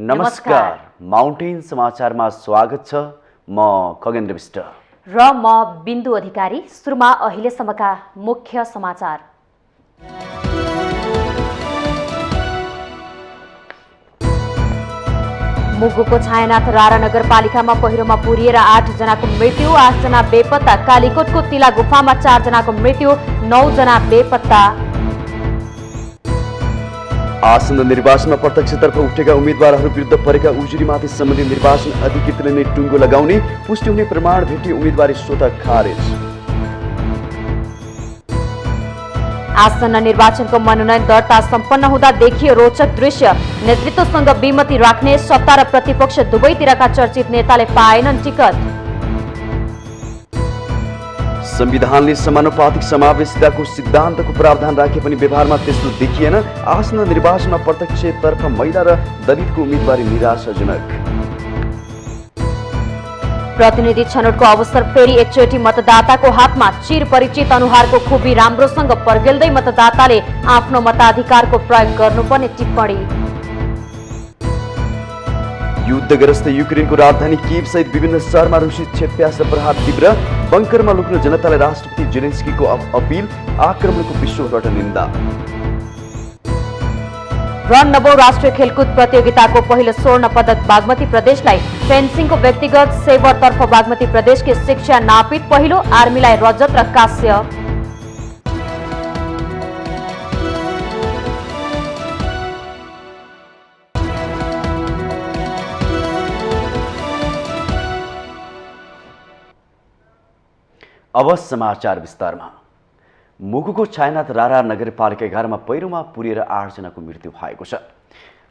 नमस्कार, माउन्टेन समाचारमा स्वागत छ। म खगेन्द्र विष्ट र म बिन्दु अधिकारी। सुरुमा अहिलेसम्मका मुख्य समाचार। मुगुको छायानाथ रारा नगरपालिकामा पहिरोमा पुरिएर 8 जनाको मृत्यु, 8 जना बेपत्ता। कालीकोटको तिला गुफामा 4 जनाको मृत्यु, 9 जना बेपत्ता। आसन्न निर्वाचनमा प्रत्यक्षतर्फ उठेका उम्मेद्वारहरू विरुद्ध परेका उजुरीमाथि सम्बन्धित निर्वाचन अधिकृतले नै टुङ्गो लगाउने, पुष्टि हुने प्रमाण भेटी उम्मेदवारी स्वतः खारेज। आसन्न निर्वाचनको मनोनयन दर्ता सम्पन्न हुँदा देखियो रोचक दृश्य। नेतृत्वसँग विमति राख्ने सत्ता र प्रतिपक्ष दुवैतिरका चर्चित नेताले पाएनन् टिकट। संविधानले समानुपातिक समावेशिताको सिद्धान्तको प्रावधान राखे पनि व्यवहारमा त्यस्तो देखिएन। आसन्न निर्वाचनमा प्रत्यक्षतर्फ महिला र दलितको उम्मेदवारी निराशाजनक। प्रतिनिधि छनौटको अवसर फेरि एकचोटि मतदाताको हातमा। चिर परिचित अनुहारको खुबी राम्रोसँग पर्गेल्दै मतदाताले आफ्नो मताधिकारको प्रयोग गर्नुपर्ने टिप्पणी। युद्धग्रस्त युक्रेनको राजधानी कियव सहित विभिन्न शहरमा रुसी क्षेप्यास र प्रहार तीव्र। बङ्करमा लुक्न जनतालाई राष्ट्रपति जेलेन्स्कीको अपिल, आक्रमणको विश्वबाट निन्दा। र 9औं राष्ट्रिय खेलकुद प्रतियोगिताको पहिलो स्वर्ण पदक बागमती प्रदेशलाई। फेन्सिङको व्यक्तिगत सेवरतर्फ बागमती प्रदेशकी शिक्षा नापित पहिलो, आर्मीलाई रजत र कांस्य। अब समाचार विस्तारमा। मुगुको छायानाथ रारा नगरपालिका 11 पहिरोमा पुरिएर 8 जनाको मृत्यु भएको छ।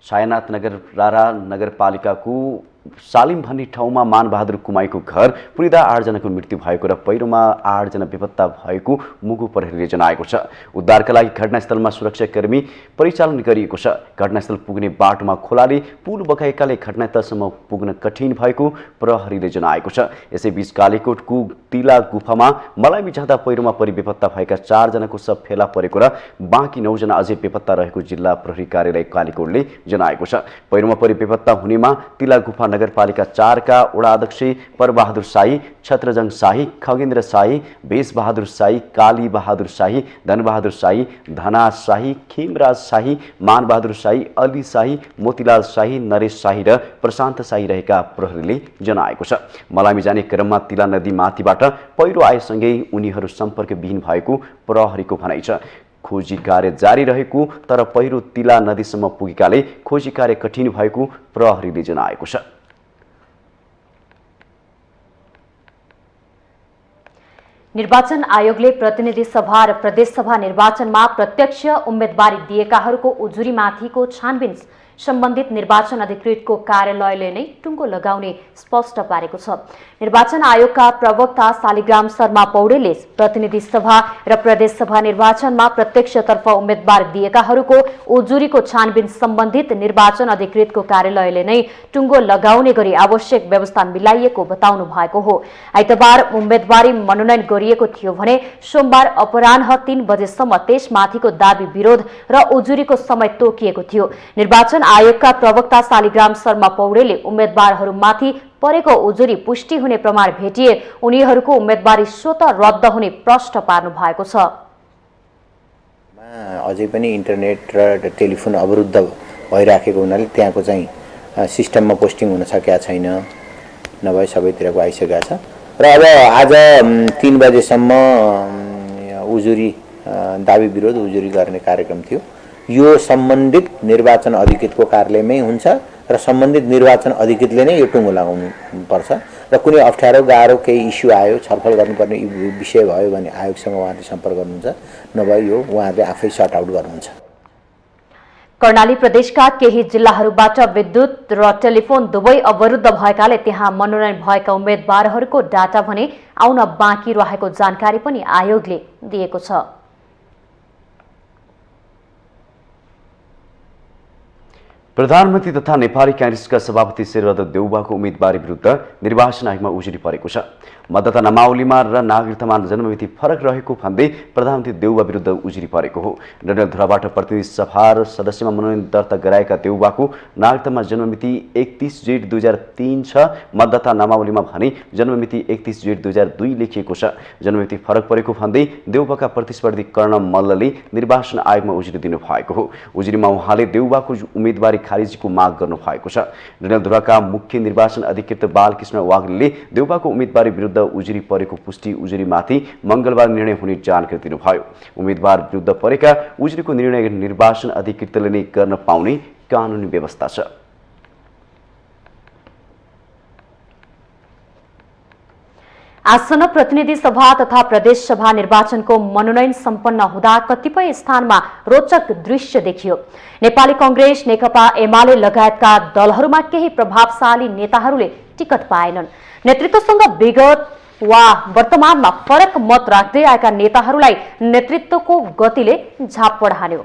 छायानाथ रारा नगरपालिकाको सालिम भन्ने ठाउँमा मानबहादुर कुमाईको घर पुरिँदा 8 जनाको मृत्यु भएको र पहिरोमा 8 जना बेपत्ता भएको मुगु प्रहरीले जनाएको छ। उद्धारका लागि घटनास्थलमा सुरक्षाकर्मी परिचालन गरिएको छ। घटनास्थल पुग्ने बाटोमा खोलाले पुल बगाएकाले घटनास्थलसम्म पुग्न कठिन भएको प्रहरीले जनाएको छ। यसैबीच कालीकोटको तिला गुफामा मलामी जाँदा पहिरोमा परि बेपत्ता भएका 4 जनाको सब फेला परेको र बाँकी 9 जना अझै बेपत्ता रहेको जिल्ला प्रहरी कार्यालय कालीकोटले जनाएको छ। पहिरोमा परि बेपत्ता हुनेमा तिला गुफा नगरपालिका 4 का वडा अध्यक्ष परबहादुर शाही, छत्रजङ शाही, खगेन्द्र शाही, भेषबहादुर शाही, काली बहादुर शाही, धनबहादुर शाही, धना शाही, खेमराज शाही, मानबहादुर शाही, अली शाही, मोतीलाल शाही, नरेश शाही र प्रशान्त शाही रहेका प्रहरीले जनाएको छ। मलामी जाने क्रममा तिला नदी माथिबाट पहिरो आएसँगै उनीहरू सम्पर्कविहीन भएको प्रहरीको भनाइ छ। खोजी कार्य जारी रहेको तर पहिरो तिला नदीसम्म पुगेकाले खोजी कार्य कठिन भएको प्रहरीले जनाएको छ। निर्वाचन आयोगले प्रतिनिधि सभा र प्रदेश सभा निर्वाचनमा प्रत्यक्ष उम्मेदवारी दिएकाहरूको उजुरीमाथिको छानबिन सम्बन्धित निर्वाचन अधिकृतको कार्यालयले नै टुङ्गो लगाउने स्पष्ट पारेको छ। निर्वाचन आयोगका प्रवक्ता शालिग्राम शर्मा पौडेलले प्रतिनिधि सभा र प्रदेश सभा निर्वाचनमा प्रत्यक्षतर्फ उम्मेदवार दिएकाहरूको उजुरीको छानबिन सम्बन्धित निर्वाचन अधिकृतको कार्यालयले नै टुङ्गो लगाउने गरी आवश्यक व्यवस्था मिलाइएको बताउनु भएको हो। आइतबार उम्मेदवारी मनोनयन गरिएको थियो भने सोमबार अपराह्न 3 बजेसम्म त्यसमाथिको दाबी विरोध र उजुरीको समय तोकिएको थियो। निर्वाचन आयोगका प्रवक्ता शालिग्राम शर्मा पौडेलले उम्मेदवारहरूमाथि परेको उजुरी पुष्टि हुने प्रमाण भेटिए उनीहरूको उम्मेदवारी स्वतः रद्द हुने प्रश्न पार्नु भएको छ। अझै पनि इन्टरनेट र टेलिफोन अवरुद्ध भइराखेको हुनाले त्यहाँको चाहिँ सिस्टममा पोस्टिङ हुन सकेका छैन, नभए सबैतिरको आइसकेका छ। र अब आज 3 बजेसम्म उजुरी दाबी विरोध उजुरी गर्ने कार्यक्रम थियो। यो सम्बन्धित निर्वाचन अधिकृतको कार्यालयमै हुन्छ र सम्बन्धित निर्वाचन अधिकृतले नै यो टुङ्गो लगाउनु पर्छ र कुनै अप्ठ्यारो गाह्रो केही इस्यु आयो, छलफल गर्नुपर्ने विषय भयो भने आयोगसँग उहाँले सम्पर्क गर्नुहुन्छ, नभए यो उहाँहरूले आफै सर्ट आउट गर्नुहुन्छ। कर्णाली प्रदेशका केही जिल्लाहरूबाट विद्युत र टेलिफोन दुवै अवरुद्ध भएकाले त्यहाँ मनोनयन भएका उम्मेदवारहरूको डाटा भने आउन बाँकी रहेको जानकारी पनि आयोगले दिएको छ। प्रधानमन्त्री तथा नेपाली कांग्रेसका सभापति शेरबहादुर देउवाको उम्मेदवारी विरुद्ध निर्वाचन आयोगमा उजुरी परेको छ। मतदाता नामावलीमा र नागरिकतामा जन्ममिति फरक रहेको भन्दै प्रधानमन्त्री देउबा विरुद्ध उजुरी परेको हो। डडेलधुराबाट प्रतिनिधि सभा सदस्यमा मनोनयन दर्ता गराएका देउबाको नागरिकतामा जन्ममिति 31 जेठ 2003 छ। मतदाता नामावलीमा भने जन्ममिति 31 जेठ 2002 लेखिएको छ। जन्ममिति फरक परेको भन्दै देउबाका प्रतिस्पर्धी कर्ण मल्लले निर्वाचन आयोगमा उजुरी दिनु भएको हो। उजुरीमा उहाँले देउबाको उम्मेदवारी खारिजको माग गर्नु भएको छ। डडेलधुराका मुख्य निर्वाचन अधिकृत बालकृष्ण वाग्लेले देउबाको उम्मेदवारी विरुद्ध उजुरी परेको पुष्टि उजुरीमाथि मंगलबार निर्णय हुने जानकारी दिनुभयो। उम्मेदवार विरुद्ध परेका उजुरीको निर्णय निर्वाचन अधिकृतले नै गर्न पाउने कानुनी व्यवस्था छ। आसन्न प्रतिनिधि सभा तथा प्रदेश सभा निर्वाचनको मनोनयन सम्पन्न हुँदा कतिपय स्थानमा रोचक दृश्य देखियो। नेपाली कांग्रेस, नेकपा एमाले लगायतका दलहरूमा केही प्रभावशाली नेताहरूले टिकट पाएनन्। नेतृत्वसँग विगत वा वर्तमानमा फरक मत राख्दै आएका नेताहरूलाई नेतृत्वको गतिले झापड हान्यो।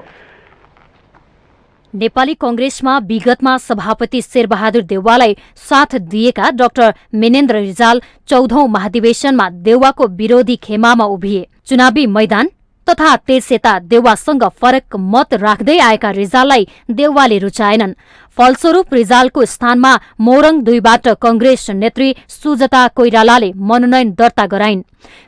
नेपाली कांग्रेसमा विगतमा सभापति शेरबहादुर देउवालाई साथ दिएका डाक्टर मेनेन्द्र रिजाल 14औं महाधिवेशनमा देउवाको विरोधी खेमामा उभिए। चुनावी मैदान तथा त्यसयता देउवासँग फरक मत राख्दै आएका रिजाललाई देउवाले रुचाएनन्। फलस्वरूप रिजालको स्थानमा मोरङ 2बाट कांग्रेस नेत्री सुजता कोइरालाले मनोनयन दर्ता गराइन्।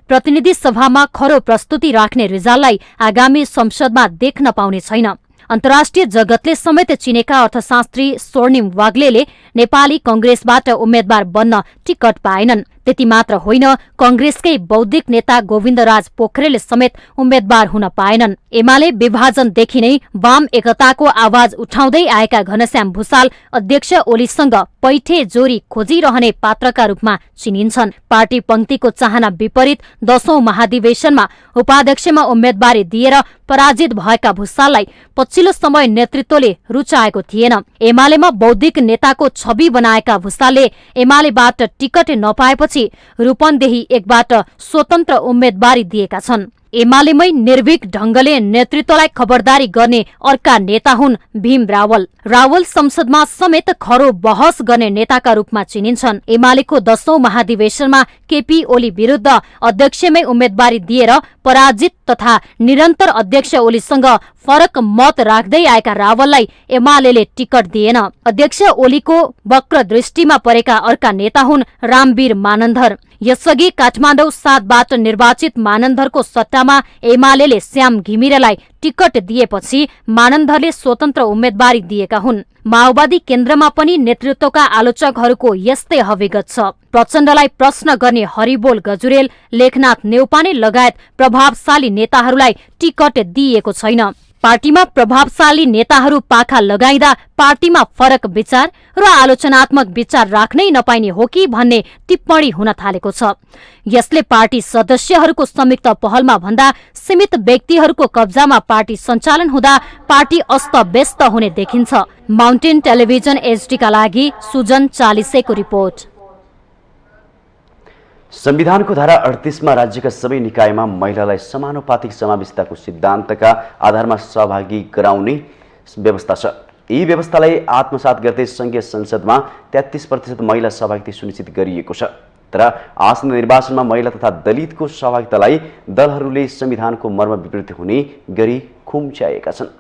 प्रतिनिधि सभामा खरो प्रस्तुति राख्ने रिजाललाई आगामी संसदमा देख्न पाउने छैन। अन्तर्राष्ट्रिय जगतले समेत चिनेका अर्थशास्त्री स्वर्णिम वाग्लेले नेपाली कांग्रेसबाट उम्मेद्वार बन्न टिकट पाएनन्। त्यति मात्र होइन, कांग्रेसकै बौद्धिक नेता गोविन्दराज पोखरेल समेत उम्मेद्वार हुन पाएनन्। एमाले विभाजनदेखि नै वाम एकताको आवाज उठाउँदै आएका घनश्याम भुसाल अध्यक्ष ओलीसँग पैठे जोरी खोजिरहने पात्रका रूपमा चिनिन्छन्। पार्टी पंक्तिको चाहना विपरीत 10औं महाधिवेशनमा उपाध्यक्षमा उम्मेदवारी दिएर पराजित भएका भुसाललाई पछिल्लो समय नेतृत्वले रुचाएको थिएन। एमालेमा बौद्धिक नेताको छवि बनाएका भुसालले एमालेबाट टिकट नपाएपछि रूपन्देही 1बाट स्वतन्त्र उम्मेदवारी दिएका छन्। एमालेमै निर्भीक ढंगले नेतृत्वलाई खबरदारी गर्ने अर्का नेता हुन् भीम रावल। रावल संसदमा समेत खरो बहस गर्ने नेताका रूपमा चिनिन्छन्। एमालेको 10औं महाधिवेशनमा केपी ओली विरुद्ध अध्यक्षमै उम्मेदवारी दिएर पराजित तथा निरन्तर अध्यक्ष ओलीसँग फरक मत राख्दै आएका रावललाई एमालेले टिकट दिएन। अध्यक्ष ओलीको वक्र दृष्टिमा परेका अर्का नेता हुन् रामवीर मानन्धर। यसअघि काठमाडौँ 7बाट निर्वाचित मानन्धरको सट्टामा एमालेले श्याम घिमिरेलाई टिकट दिएपछि मानन्धरले स्वतन्त्र उम्मेदवारी दिएका हुन्। माओवादी केन्द्रमा पनि नेतृत्वका आलोचकहरूको यस्तै हविगत छ। प्रचण्डलाई प्रश्न गर्ने हरिबोल गजुरेल, लेखनाथ नेउपाने लगायत प्रभावशाली नेताहरूलाई टिकट दिइएको छैन। पार्टीमा प्रभावशाली नेताहरू पाखा लगाइँदा पार्टीमा फरक विचार र आलोचनात्मक विचार राख्नै नपाइने हो कि भन्ने टिप्पणी हुन थालेको छ। यसले पार्टी सदस्यहरूको संयुक्त पहलमा भन्दा सीमित व्यक्तिहरूको कब्जामा पार्टी सञ्चालन हुँदा पार्टी अस्तव्यस्त हुने देखिन्छ। माउन्टेन टेलिभिजन एचडीका लागि सुजन चालिसेको रिपोर्ट। संविधानको धारा 38मा राज्यका सबै निकायमा महिलालाई समानुपातिक समावेशिताको सिद्धान्तका आधारमा सहभागी गराउने व्यवस्था छ। यी व्यवस्थालाई आत्मसात गर्दै संघीय संसदमा 33% महिला सहभागिता सुनिश्चित गरिएको छ। तर आसन्न निर्वाचनमा महिला तथा दलितको सहभागितालाई दलहरूले संविधानको मर्म विपरीत हुने गरी खुम्च्याएका छन्।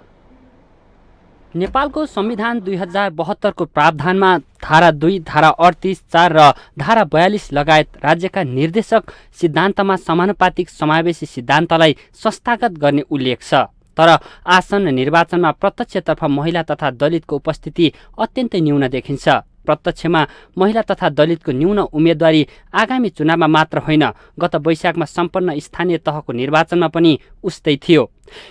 नेपालको संविधान 2072 को प्रावधानमा धारा 2, धारा 38, 4 र धारा 42 लगायत राज्यका निर्देशक सिद्धान्तमा समानुपातिक समावेशी सिद्धान्तलाई संस्थागत गर्ने उल्लेख छ। तर आसन्न निर्वाचनमा प्रत्यक्षतर्फ महिला तथा दलितको उपस्थिति अत्यन्तै न्यून देखिन्छ। प्रत्यक्षमा महिला तथा दलितको न्यून उम्मेदवारी आगामी चुनावमा मात्र होइन, गत वैशाखमा सम्पन्न स्थानीय तहको निर्वाचनमा पनि उस्तै थियो।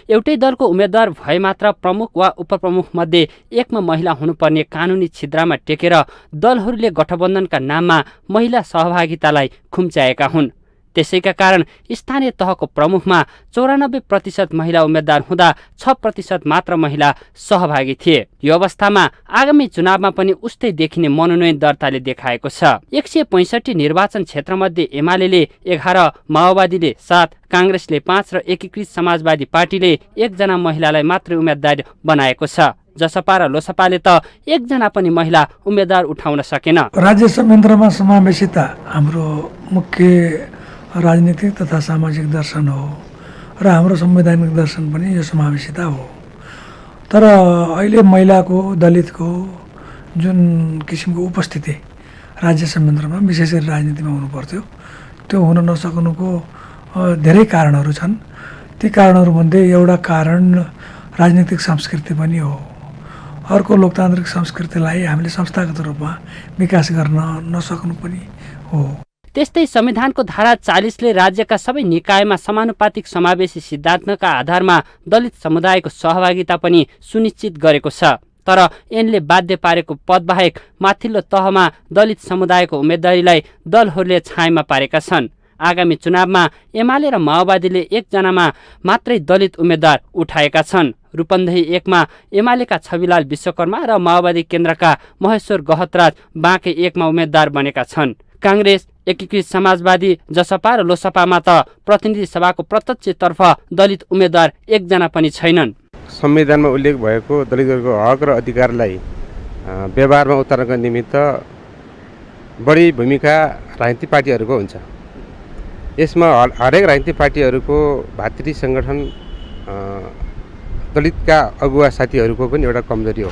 एउटै दलको उम्मेद्वार भए मात्र प्रमुख वा उपप्रमुख मध्ये एकमा महिला हुनुपर्ने कानुनी छिद्रामा टेकेर दलहरूले गठबन्धनका नाममा महिला सहभागितालाई खुम्च्याएका हुन्। त्यसैका कारण स्थानीय तहको प्रमुखमा 94% महिला उम्मेद्वार हुँदा 6% मात्र महिला सहभागी थिए। यो अवस्थामा आगामी चुनावमा पनि उस्तै देखिने मनोनयन दर्ताले देखाएको छ। 165 निर्वाचन क्षेत्रमध्ये एमाले 11, माओवादीले 7, काङ्ग्रेसले 5 र एकीकृत समाजवादी पार्टीले 1 जना महिलालाई मात्रै उम्मेद्वार बनाएको छ। जसपा र लोसपाले त 1 जना पनि महिला उम्मेद्वार उठाउन सकेन। राज्य संयन्त्रमा समावेशिता हाम्रो मुख्य राजनीतिक तथा सामाजिक दर्शन हो र हाम्रो संवैधानिक दर्शन पनि यो समावेशिता हो। तर अहिले महिलाको, दलितको जुन किसिमको उपस्थिति राज्य संयन्त्रमा विशेष गरी राजनीतिमा हुनुपर्थ्यो त्यो हुन नसक्नुको धेरै कारणहरू छन्। ती कारणहरूमध्ये एउटा कारण राजनीतिक संस्कृति पनि हो। अर्को लोकतान्त्रिक संस्कृतिलाई हामीले संस्थागत रूपमा विकास गर्न नसक्नु पनि हो। त्यस्तै संविधानको धारा 40ले राज्यका सबै निकायमा समानुपातिक समावेशी सिद्धान्तका आधारमा दलित समुदायको सहभागिता पनि सुनिश्चित गरेको छ। तर यिनले बाध्य पारेको पदबाहेक माथिल्लो तहमा दलित समुदायको उम्मेदवारीलाई दलहरूले छायामा पारेका छन्। आगामी चुनावमा एमाले र माओवादीले 1 जनामा मात्रै दलित उम्मेद्वार उठाएका छन्। रूपन्देही 1 मा एमालेका छविलाल विश्वकर्मा र माओवादी केन्द्रका महेश्वर गहतराज बाँके 1 मा उम्मेद्वार बनेका छन्। काङ्ग्रेस, एकीकृत समाजवादी, जसपा र लोसपामा त प्रतिनिधि सभाको प्रत्यक्षतर्फ दलित उम्मेद्वार 1 जना पनि छैनन्। संविधानमा उल्लेख भएको दलितहरूको हक र अधिकारलाई व्यवहारमा उतार्नका निमित्त बढी भूमिका राजनीतिक पार्टीहरूको हुन्छ। यसमा हरेक राजनीतिक पार्टीहरूको भातृ सङ्गठन दलितका अगुवा साथीहरूको पनि एउटा कमजोरी हो।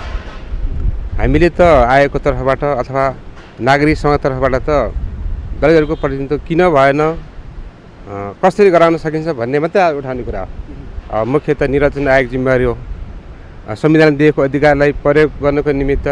हामीले त आएको तर्फबाट अथवा नागरिक समाज तर्फबाट त दलितहरूको प्रतिनिधित्व किन भएन, कसरी गराउन सकिन्छ भन्ने मात्रै उठाउने कुरा हो। मुख्यतः निर्वाचन आयोग जिम्मेवारी हो। संविधान दिएको अधिकारलाई प्रयोग गर्नको निमित्त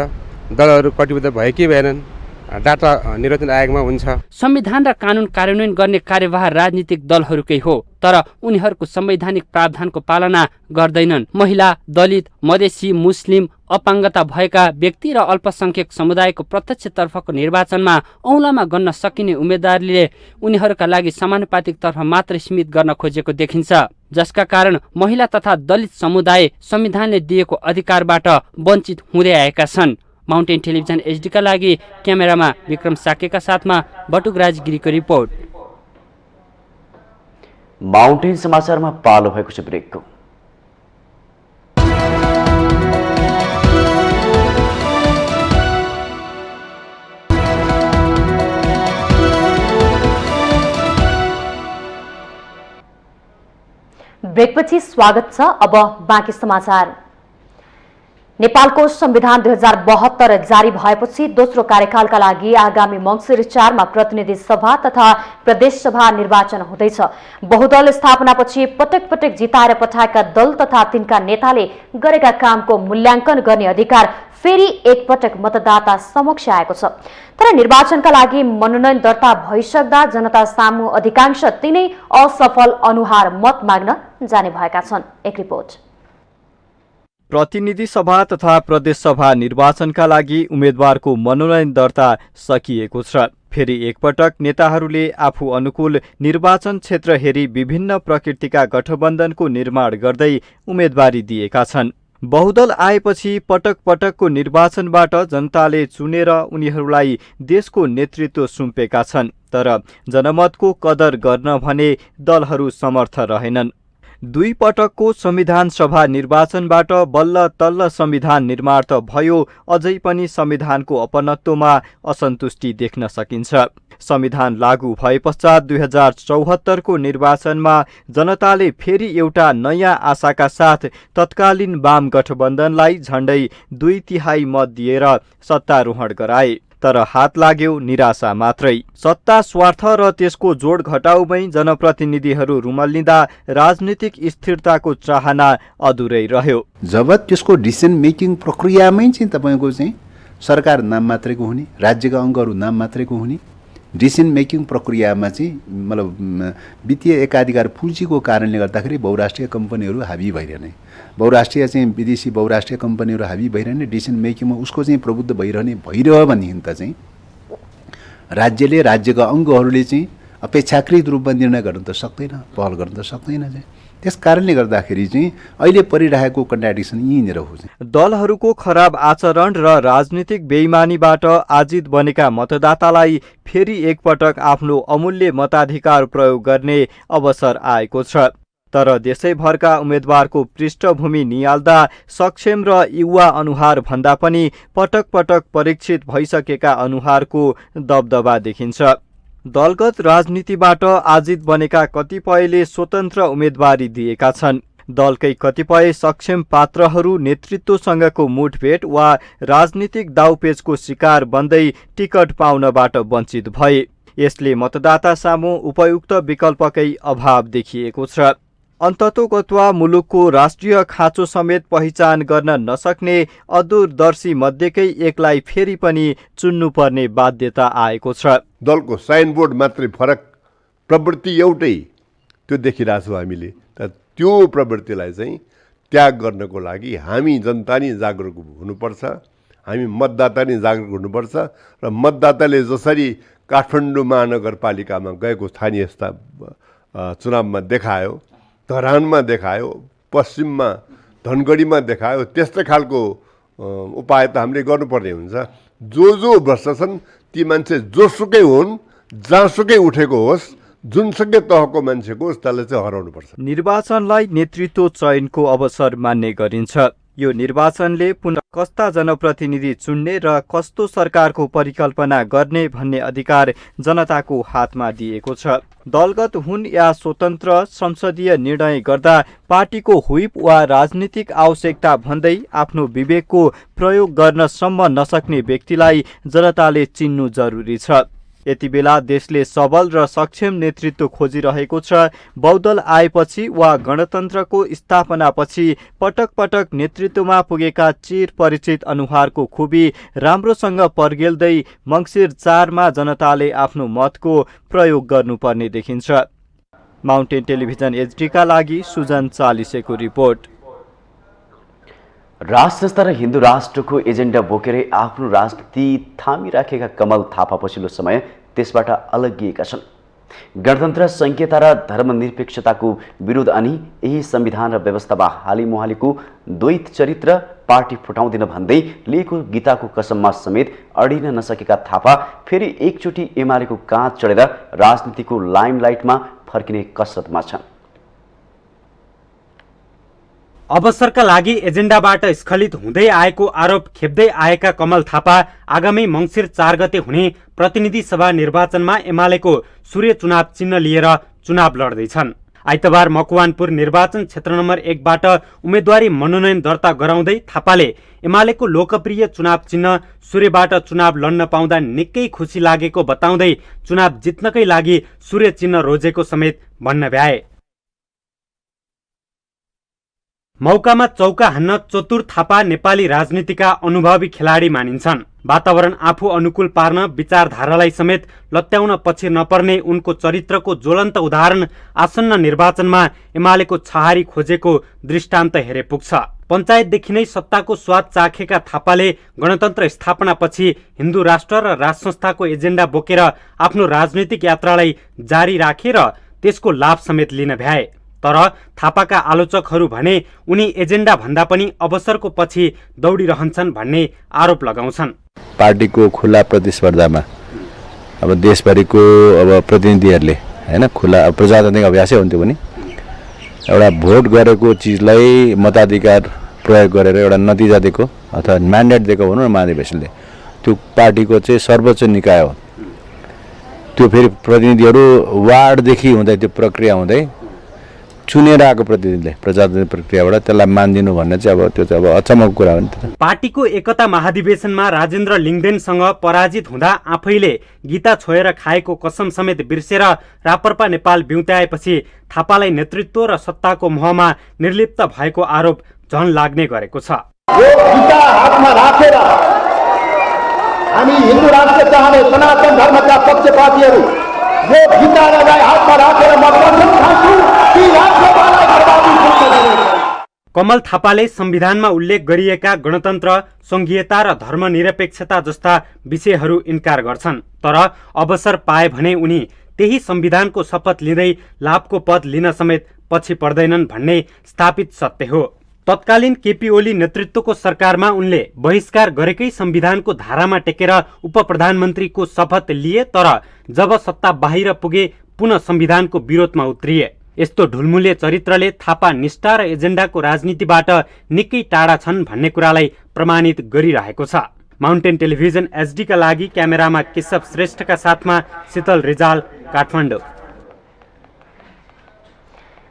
दलहरू कटिबद्ध भए कि भएनन् डाटा निर्वाचन आयोगमा हुन्छ। संविधान र कानुन कार्यान्वयन गर्ने कार्यभार राजनीतिक दलहरूकै हो, तर उनीहरूको संवैधानिक प्रावधानको पालना गर्दैनन्। महिला, दलित, मधेसी, मुस्लिम, अपाङ्गता भएका व्यक्ति र अल्पसंख्यक समुदायको प्रत्यक्षतर्फको निर्वाचनमा औँलामा गन्न सकिने उम्मेदवारले उनीहरूका लागि समानुपातिक तर्फ मात्रै सीमित गर्न खोजेको देखिन्छ, जसका कारण महिला तथा दलित समुदाय संविधानले दिएको अधिकारबाट वञ्चित हुँदै आएका छन्। माउन्टेन टेलिभिजन एचडीका लागि क्यामेरामा विक्रम साकेका साथमा बटुक राजगिरीको रिपोर्ट। माउन्टेन समाचारमा पालो भएको छ ब्रेकको। ब्रेकपछि स्वागत छ। अब बाँकी समाचार। नेपालको संविधान 2072 जारी भएपछि दोस्रो कार्यकालका लागि आगामी मङ्सिर 4 मा प्रतिनिधि सभा तथा प्रदेश सभा निर्वाचन हुँदैछ। बहुदल स्थापनापछि पटक पटक जिताएर पठाएका दल तथा तिनका नेताले गरेका कामको मूल्याङ्कन गर्ने अधिकार फेरि एकपटक मतदाता समक्ष आएको छ। तर निर्वाचनका लागि मनोनयन दर्ता भइसक्दा जनता सामु अधिकांश तिनै असफल अनुहार मत माग्न जाने भएका छन्। एक रिपोर्ट। प्रतिनिधि सभा तथा प्रदेश सभा निर्वाचनका लागि उम्मेद्वारको मनोनयन दर्ता सकिएको छ। फेरि एकपटक नेताहरूले आफू अनुकूल निर्वाचन क्षेत्र हेरी विभिन्न प्रकृतिका गठबन्धनको निर्माण गर्दै उम्मेदवारी दिएका छन्। बहुदल आएपछि पटक पटकको निर्वाचनबाट जनताले चुनेर उनीहरूलाई देशको नेतृत्व सुम्पेका छन्। तर जनमतको कदर गर्न भने दलहरू समर्थ रहेनन्। 2 पटकको संविधान सभा निर्वाचनबाट बल्ल तल्ल संविधान निर्माण त भयो, अझै पनि संविधानको अपनत्वमा असन्तुष्टि देख्न सकिन्छ। संविधान लागू भए पश्चात 2074 को निर्वाचनमा जनताले फेरि एउटा नयाँ आशाका साथ तत्कालीन वाम गठबन्धनलाई झण्डै 2/3 मत दिएर सत्तारोहण गराए। तर हात लाग्यो निराशा मात्रै। सत्ता स्वार्थ र त्यसको जोड घटाउमै जनप्रतिनिधिहरू रुमल्लिँदा राजनीतिक स्थिरताको चाहना अधुरै रह्यो। जब त्यसको डिसिसन मेकिङ प्रक्रियामै चाहिँ तपाईको चाहिँ सरकार नाम मात्रैको हुने, राज्यका अङ्गहरू नाम मात्रैको हुने, डिसिसन मेकिङ प्रक्रियामा चाहिँ मतलब वित्तीय एकाधिकार पुँजीको कारणले गर्दाखेरि बहुराष्ट्रिय कम्पनीहरू हाबी भइरहने, बहुराष्ट्रिय चाहिँ विदेशी बहुराष्ट्रिय कम्पनीहरू हाबी भइरहने, डिसिसन मेकिङमा उसको चाहिँ प्रबुद्ध भइरहने भइरह्यो भनेदेखि त चाहिँ राज्यले राज्यका अङ्गहरूले चाहिँ अपेक्षाकृत रूपमा निर्णय गर्न त सक्दैन, पहल गर्न त सक्दैन चाहिँ। त्यस कारणले गर्दाखेरि चाहिँ अहिले परिरहेको कन्ट्राडिक्सन यहीँनिर हो। दलहरूको खराब आचरण र राजनीतिक बेइमानीबाट आजित बनेका मतदातालाई फेरि एकपटक आफ्नो अमूल्य मताधिकार प्रयोग गर्ने अवसर आएको छ। तर देशैभरका उम्मेदवारको पृष्ठभूमि निहाल्दा सक्षम र युवा अनुहार भन्दा पनि पटक पटक परीक्षित भइसकेका अनुहारको दबदबा देखिन्छ। दलगत राजनीतिबाट आजित बनेका कतिपयले स्वतन्त्र उम्मेदवारी दिएका छन्। दलकै कतिपय सक्षम पात्रहरू नेतृत्वसँगको मुठभेड वा राजनीतिक दाउपेचको शिकार बन्दै टिकट पाउनबाट वञ्चित भए। यसले मतदाता सामु उपयुक्त विकल्पकै अभाव देखिएको छ। अन्ततोगत्वा मुलुकको राष्ट्रिय खाँचो समेत पहिचान गर्न नसक्ने अदूरदर्शी मध्येकै एकलाई फेरि पनि चुन्नुपर्ने बाध्यता आएको छ। दलको साइनबोर्ड मात्रै फरक, प्रवृत्ति एउटै त्यो देखिरहेछौँ हामीले। तर त्यो प्रवृत्तिलाई चाहिँ त्याग गर्नको लागि हामी जनता नै जागरुक हुनुपर्छ, हामी मतदाता नै जागरुक हुनुपर्छ। र मतदाताले जसरी काठमाडौँ महानगरपालिकामा गएको स्थानीय चुनावमा देखायो, धरानमा देखायो, पश्चिममा धनगढीमा देखायो, त्यस्तै खालको उपाय त हामीले गर्नुपर्ने हुन्छ। जो भ्रष्ट ती मान्छे जोसुकै हुन्, जहाँसुकै उठेको होस्, जुनसुकै तहको मान्छेको होस्, त्यसलाई चाहिँ हराउनुपर्छ। निर्वाचनलाई नेतृत्व चयनको अवसर मान्ने गरिन्छ। यो निर्वाचनले पुनः कस्ता जनप्रतिनिधि चुन्ने र कस्तो सरकारको परिकल्पना गर्ने भन्ने अधिकार जनताको हातमा दिएको छ। दलगत हुन् या स्वतन्त्र, संसदीय निर्णय गर्दा पार्टीको हुइप वा राजनीतिक आवश्यकता भन्दै आफ्नो विवेकको प्रयोग गर्न सम्म नसक्ने व्यक्तिलाई जनताले चिन्नु जरुरी छ। यति बेला देशले सबल र सक्षम नेतृत्व खोजिरहेको छ। बहुदल आएपछि वा गणतन्त्रको स्थापनापछि पटक पटक नेतृत्वमा पुगेका चिर परिचित अनुहारको खुबी राम्रोसँग पर्गेल्दै मङ्सिर 4 मा जनताले आफ्नो मतको प्रयोग गर्नुपर्ने देखिन्छ। माउन्टेन टेलिभिजन एचडीका लागि सुजन चालिसेको रिपोर्ट। राष्ट्र र हिन्दू राष्ट्रको एजेन्डा बोकेर आफ्नो राजनीति थामिराखेका कमल थापा पछिल्लो समय त्यसबाट अलगिएका छन्। गणतन्त्र, संहिता र धर्मनिरपेक्षताको विरोध अनि यही संविधान र व्यवस्थामा हालिमुहालीको द्वैत चरित्र पार्टी फुटाउँदिन भन्दै लिएको गीताको कसममा समेत अडिन नसकेका थापा फेरि एकचोटि एमालेको काँध चढेर राजनीतिको लाइमलाइटमा फर्किने कसरतमा छन्। अवसरका लागि एजेन्डाबाट स्खलित हुँदै आएको आरोप खेप्दै आएका कमल थापा आगामी मङ्सिर 4 गते हुने प्रतिनिधि सभा निर्वाचनमा एमालेको सूर्य चुनाव चिन्ह लिएर चुनाव लड्दैछन्। आइतबार मकवानपुर निर्वाचन क्षेत्र नम्बर 1 बाट उम्मेदवारी मनोनयन दर्ता गराउँदै थापाले एमालेको लोकप्रिय चुनाव चिन्ह सूर्यबाट चुनाव लड्न पाउँदा निकै खुसी लागेको बताउँदै चुनाव जित्नकै लागि सूर्य चिन्ह रोजेको समेत भन्न भ्याए। मौकामा चौका हान्न चतुर थापा नेपाली राजनीतिका अनुभवी खेलाडी मानिन्छन्। वातावरण आफू अनुकूल पार्न विचारधारालाई समेत लत्याउन पछि नपर्ने उनको चरित्रको ज्वलन्त उदाहरण आसन्न निर्वाचनमा एमालेको छहारी खोजेको दृष्टान्त हेरे पुग्छ। पञ्चायतदेखि नै सत्ताको स्वाद चाखेका थापाले गणतन्त्र स्थापनापछि हिन्दू राष्ट्र र राज संस्थाको एजेन्डा बोकेर आफ्नो राजनीतिक यात्रालाई जारी राखेर त्यसको लाभ समेत लिन भ्याए। तर थापाका आलोचकहरू भने उनी एजेन्डा भन्दा पनि अवसरको पछि दौडिरहन्छन् भन्ने आरोप लगाउँछन्। पार्टीको खुला प्रतिस्पर्धामा अब देशभरिको अब प्रतिनिधिहरूले हैन खुला प्रजातान्त्रिक अभ्यासै हुन्थ्यो भने एउटा भोट गरेको चिजलाई मताधिकार प्रयोग गरेर एउटा नतिजा दिएको अथवा म्यान्डेट दिएको भनौँ न महाधिवेशनले, त्यो पार्टीको चाहिँ सर्वोच्च निकाय हो। त्यो फेरि प्रतिनिधिहरू वार्डदेखि हुँदै त्यो प्रक्रिया हुँदै चुनेर आएको प्रतिनिधिले प्रजातान्त्रिक प्रक्रियाबाट त्यसलाई मानिदिनु भन्ने चाहिँ अब त्यो चाहिँ अब अचम्मको कुरा हो नि त। पार्टीको एकता महाधिवेशनमा राजेन्द्र लिङ्गदेनसँग पराजित हुँदा आफैले गीता छोएर खाएको कसम समेत बिर्सेर रापरपा नेपाल बिउत्याएपछि थापालाई नेतृत्व र सत्ताको मोहमा निर्लिप्त भएको आरोप झन लाग्ने गरेको छ। यो गीता हातमा राखेर हामी हिन्दू राष्ट्र चाहने सनातन धर्मका पक्षपातीहरू यो गीतालाई हातमा राखेर म कसम खान्छु कि राष्ट्रपालाई बर्बादी गर्नु। कमल थापाले संविधानमा उल्लेख गरिएका गणतन्त्र, संघीयता र धर्मनिरपेक्षता जस्ता विषयहरू इन्कार गर्छन्। तर अवसर पाए भने उनी त्यही संविधानको शपथ लिँदै लाभको पद लिन समेत पछि पर्दैनन् भन्ने स्थापित सत्य हो। तत्कालीन केपी ओली नेतृत्वको सरकारमा उनले बहिष्कार गरेकै संविधानको धारामा टेकेर उपप्रधानमन्त्रीको शपथ लिए, तर जब सत्ता बाहिर पुगे पुनः संविधानको विरोधमा उत्रिए। यस्तो ढुलमुले चरित्रले थापा निष्ठा र एजेन्डाको राजनीतिबाट निकै टाढा छन् भन्ने कुरालाई प्रमाणित गरिरहेको छ। माउन्टेन टेलिभिजन एचडीका लागि क्यामेरामा केशव श्रेष्ठका साथमा शीतल रिजाल, काठमाडौँ।